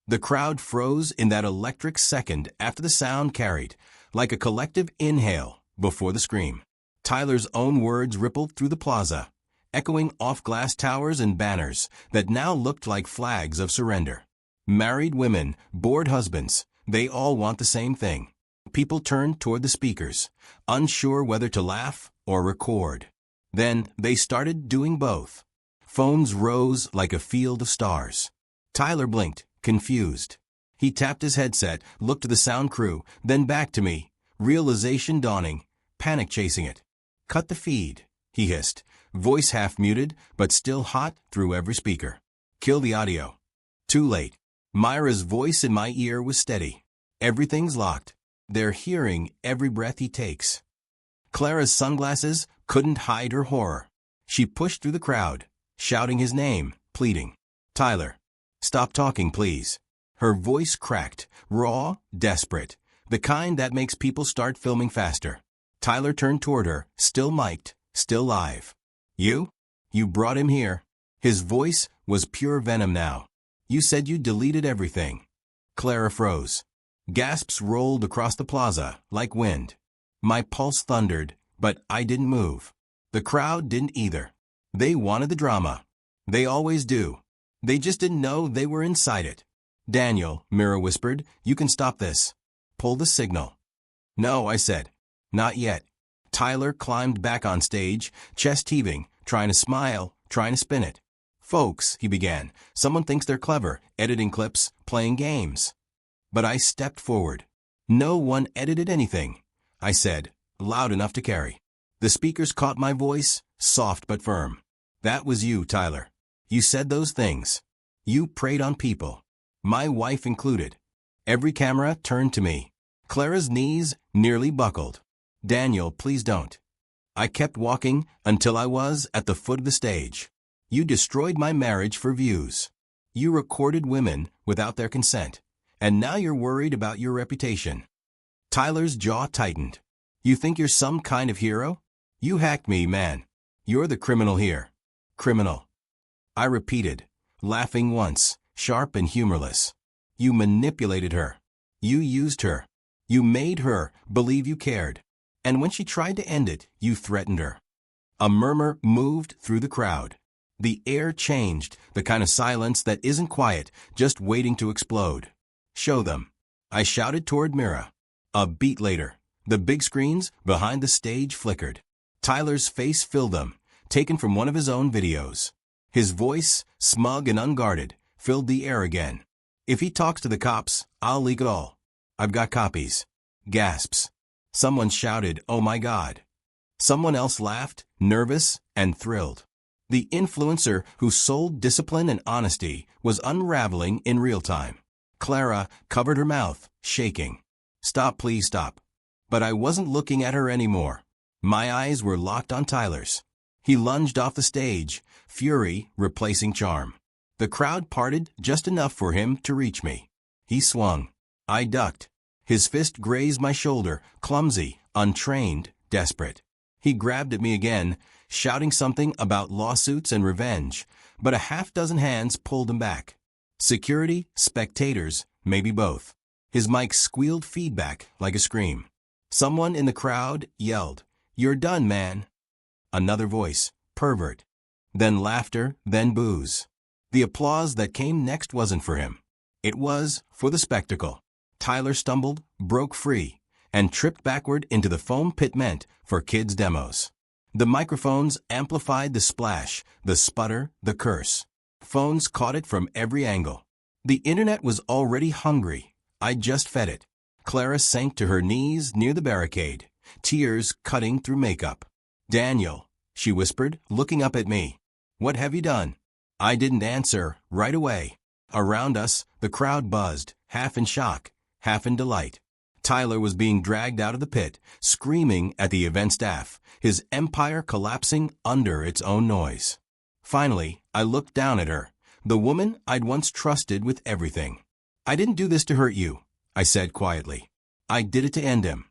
The crowd froze in that electric second after the sound carried, like a collective inhale before the scream. Tyler's own words rippled through the plaza, echoing off glass towers and banners that now looked like flags of surrender. Married women, bored husbands, they all want the same thing. People turned toward the speakers, unsure whether to laugh or record. Then they started doing both. Phones rose like a field of stars. Tyler blinked, confused. He tapped his headset, looked to the sound crew, then back to me, realization dawning, panic chasing it. "Cut the feed," he hissed, voice half muted but still hot through every speaker. "Kill the audio." Too late. Myra's voice in my ear was steady. "Everything's locked. They're hearing every breath he takes." Clara's sunglasses couldn't hide her horror. She pushed through the crowd, shouting his name, pleading. "Tyler, stop talking, please." Her voice cracked, raw, desperate, the kind that makes people start filming faster. Tyler turned toward her, still mic'd, still live. "You? You brought him here." His voice was pure venom now. "You said you deleted everything." Clara froze. Gasps rolled across the plaza, like wind. My pulse thundered, but I didn't move. The crowd didn't either. They wanted the drama. They always do. They just didn't know they were inside it. "Daniel," Mira whispered, "you can stop this. Pull the signal." "No," I said. "Not yet." Tyler climbed back on stage, chest heaving, trying to smile, trying to spin it. "Folks," he began, "someone thinks they're clever, editing clips, playing games." But I stepped forward. "No one edited anything," I said, loud enough to carry. The speakers caught my voice, soft but firm. "That was you, Tyler. You said those things. You preyed on people. My wife included." Every camera turned to me. Clara's knees nearly buckled. "Daniel, please don't." I kept walking until I was at the foot of the stage. "You destroyed my marriage for views. You recorded women without their consent. And now you're worried about your reputation." Tyler's jaw tightened. "You think you're some kind of hero? You hacked me, man. You're the criminal here." "Criminal." I repeated, laughing once, sharp and humorless. "You manipulated her. You used her. You made her believe you cared. And when she tried to end it, you threatened her." A murmur moved through the crowd. The air changed, the kind of silence that isn't quiet, just waiting to explode. "Show them." I shouted toward Mira. A beat later, the big screens behind the stage flickered. Tyler's face filled them, taken from one of his own videos. His voice, smug and unguarded, filled the air again. "If he talks to the cops, I'll leak it all. I've got copies." Gasps. Someone shouted, "Oh my God." Someone else laughed, nervous and thrilled. The influencer who sold discipline and honesty was unraveling in real time. Clara covered her mouth, shaking. "Stop, please stop." But I wasn't looking at her anymore. My eyes were locked on Tyler's. He lunged off the stage, fury replacing charm. The crowd parted just enough for him to reach me. He swung. I ducked. His fist grazed my shoulder, clumsy, untrained, desperate. He grabbed at me again, shouting something about lawsuits and revenge, but a half-dozen hands pulled him back. Security, spectators, maybe both. His mic squealed feedback like a scream. Someone in the crowd yelled, "You're done, man." Another voice, "Pervert." Then laughter, then boos. The applause that came next wasn't for him. It was for the spectacle. Tyler stumbled, broke free, and tripped backward into the foam pit meant for kids' demos. The microphones amplified the splash, the sputter, the curse. Phones caught it from every angle. The internet was already hungry. I'd just fed it. Clara sank to her knees near the barricade, tears cutting through makeup. "Daniel," she whispered, looking up at me. "What have you done?" I didn't answer right away. Around us, the crowd buzzed, half in shock, half in delight. Tyler was being dragged out of the pit, screaming at the event staff, his empire collapsing under its own noise. Finally, I looked down at her, the woman I'd once trusted with everything. "I didn't do this to hurt you," I said quietly. "I did it to end him."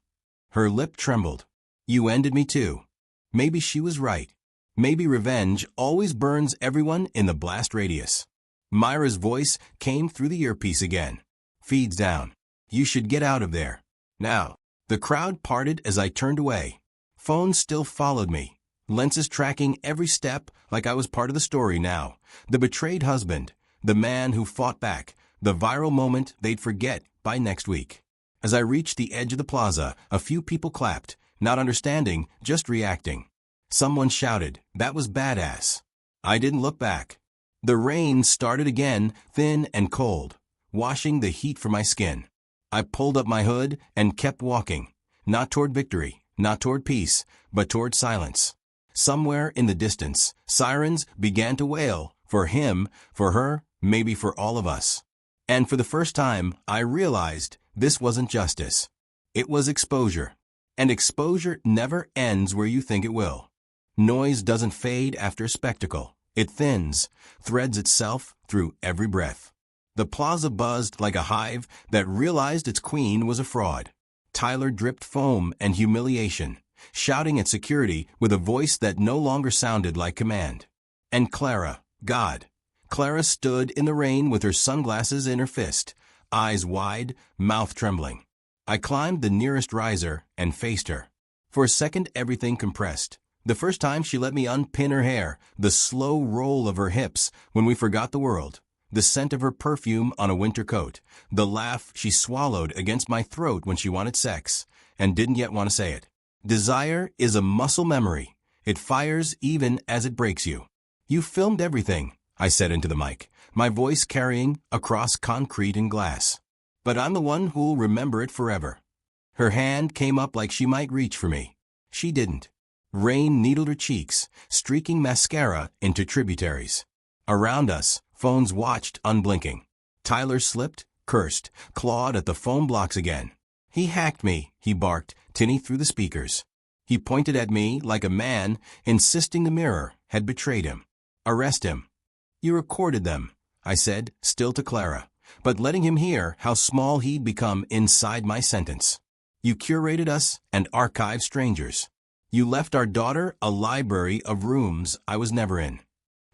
Her lip trembled. "You ended me too." Maybe she was right. Maybe revenge always burns everyone in the blast radius. Myra's voice came through the earpiece again. "Feeds down. You should get out of there. Now." The crowd parted as I turned away. Phones still followed me, lenses tracking every step like I was part of the story now. The betrayed husband, the man who fought back, the viral moment they'd forget by next week. As I reached the edge of the plaza, a few people clapped, not understanding, just reacting. Someone shouted, "That was badass." I didn't look back. The rain started again, thin and cold, washing the heat from my skin. I pulled up my hood and kept walking, not toward victory, not toward peace, but toward silence. Somewhere in the distance, sirens began to wail, for him, for her, maybe for all of us. And for the first time, I realized this wasn't justice. It was exposure. And exposure never ends where you think it will. Noise doesn't fade after spectacle. It thins, threads itself through every breath. The plaza buzzed like a hive that realized its queen was a fraud. Tyler dripped foam and humiliation, shouting at security with a voice that no longer sounded like command. And Clara, God. Clara stood in the rain with her sunglasses in her fist, eyes wide, mouth trembling. I climbed the nearest riser and faced her. For a second, everything compressed. The first time she let me unpin her hair, the slow roll of her hips when we forgot the world, the scent of her perfume on a winter coat, the laugh she swallowed against my throat when she wanted sex and didn't yet want to say it. Desire is a muscle memory. It fires even as it breaks you. "You filmed everything," I said into the mic, my voice carrying across concrete and glass. "But I'm the one who'll remember it forever." Her hand came up like she might reach for me. She didn't. Rain needled her cheeks, streaking mascara into tributaries. Around us, phones watched unblinking. Tyler slipped, cursed, clawed at the foam blocks again. "He hacked me," he barked, tinny through the speakers. He pointed at me like a man, insisting the mirror had betrayed him. "Arrest him." "You recorded them," I said, still to Clara, but letting him hear how small he'd become inside my sentence. "You curated us and archived strangers. You left our daughter a library of rooms I was never in."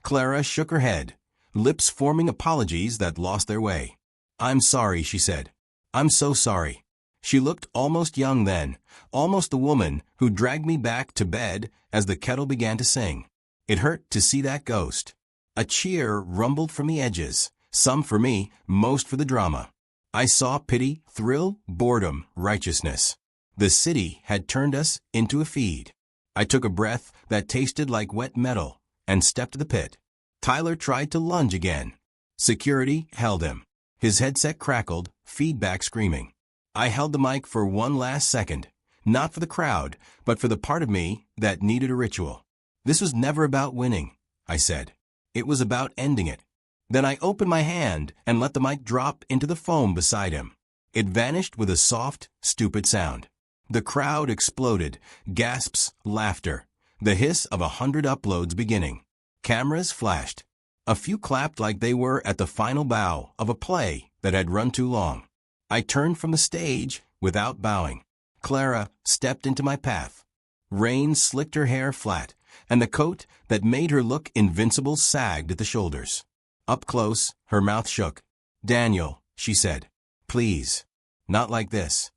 Clara shook her head, lips forming apologies that lost their way. "I'm sorry," she said. "I'm so sorry." She looked almost young then, almost the woman who dragged me back to bed as the kettle began to sing. It hurt to see that ghost. A cheer rumbled from the edges, some for me, most for the drama. I saw pity, thrill, boredom, righteousness. The city had turned us into a feed. I took a breath that tasted like wet metal and stepped to the pit. Tyler tried to lunge again. Security held him. His headset crackled, feedback screaming. I held the mic for one last second, not for the crowd, but for the part of me that needed a ritual. "This was never about winning," I said. "It was about ending it." Then I opened my hand and let the mic drop into the foam beside him. It vanished with a soft, stupid sound. The crowd exploded, gasps, laughter, the hiss of 100 uploads beginning. Cameras flashed. A few clapped like they were at the final bow of a play that had run too long. I turned from the stage without bowing. Clara stepped into my path. Rain slicked her hair flat, and the coat that made her look invincible sagged at the shoulders. Up close, her mouth shook. "Daniel," she said, "please." Not like this.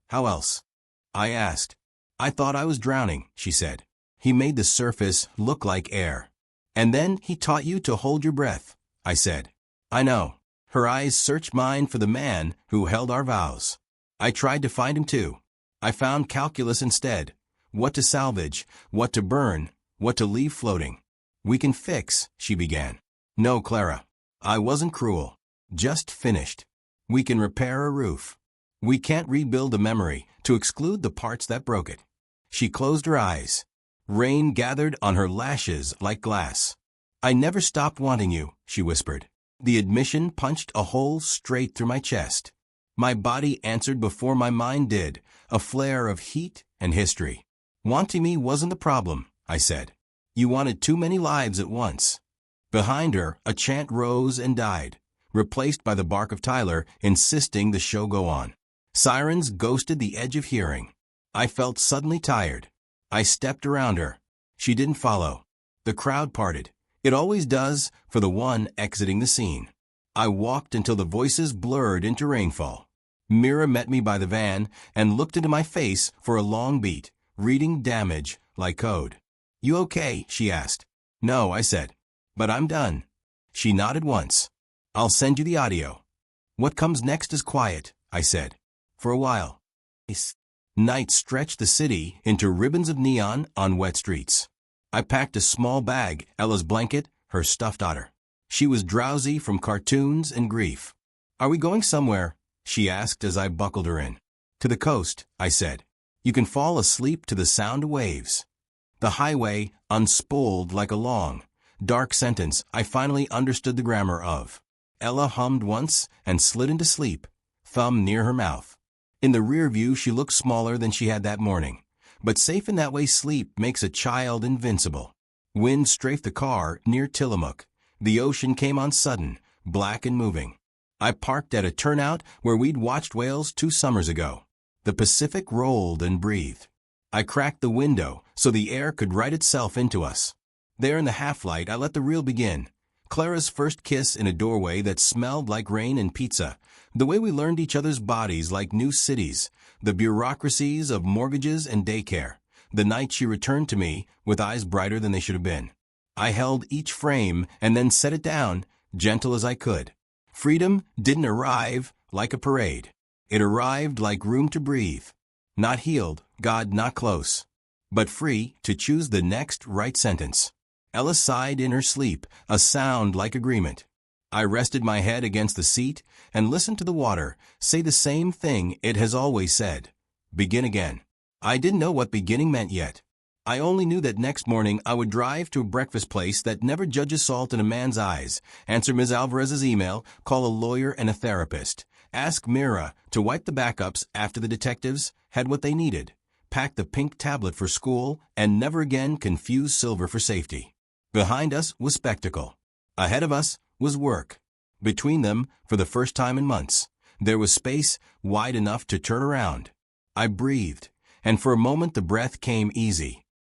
How else? I asked. I thought I was drowning, she said. He made the surface look like air. And then he taught you to hold your breath, I said. I know. Her eyes searched mine for the man who held our vows. I tried to find him too. I found calculus instead. What to salvage, what to burn, what to leave floating. We can fix, she began. No, Clara. I wasn't cruel. Just finished. We can repair a roof. We can't rebuild a memory to exclude the parts that broke it. She closed her eyes. Rain gathered on her lashes like glass. I never stopped wanting you, she whispered. The admission punched a hole straight through my chest. My body answered before my mind did, a flare of heat and history. Wanting me wasn't the problem, I said. You wanted too many lives at once. Behind her, a chant rose and died, replaced by the bark of Tyler insisting the show go on. Sirens ghosted the edge of hearing. I felt suddenly tired. I stepped around her. She didn't follow. The crowd parted. It always does for the one exiting the scene. I walked until the voices blurred into rainfall. Mira met me by the van and looked into my face for a long beat, reading damage like code. You okay? She asked. No, I said. But I'm done. She nodded once. I'll send you the audio. What comes next is quiet, I said. For a while. Night stretched the city into ribbons of neon on wet streets. I packed a small bag, Ella's blanket, her stuffed otter. She was drowsy from cartoons and grief. Are we going somewhere? She asked as I buckled her in. To the coast, I said. You can fall asleep to the sound of waves. The highway unspooled like a long, dark sentence I finally understood the grammar of. Ella hummed once and slid into sleep, thumb near her mouth. In the rear view she looked smaller than she had that morning, but safe in that way sleep makes a child invincible. Wind strafed the car near Tillamook. The ocean came on sudden, black and moving. I parked at a turnout where we'd watched whales 2 summers ago. The Pacific rolled and breathed. I cracked the window so the air could write itself into us. There in the half-light I let the reel begin. Clara's first kiss in a doorway that smelled like rain and pizza. The way we learned each other's bodies like new cities. The bureaucracies of mortgages and daycare. The night she returned to me with eyes brighter than they should have been. I held each frame and then set it down, gentle as I could. Freedom didn't arrive like a parade. It arrived like room to breathe. Not healed, God not close, but free to choose the next right sentence. Ella sighed in her sleep, a sound like agreement. I rested my head against the seat and listened to the water say the same thing it has always said. Begin again. I didn't know what beginning meant yet. I only knew that next morning I would drive to a breakfast place that never judges salt in a man's eyes, answer Ms. Alvarez's email, call a lawyer and a therapist, ask Mira to wipe the backups after the detectives had what they needed, pack the pink tablet for school, and never again confuse silver for safety. Behind us was spectacle. Ahead of us was work. Between them, for the first time in months, there was space wide enough to turn around. I breathed, and for a moment the breath came easy.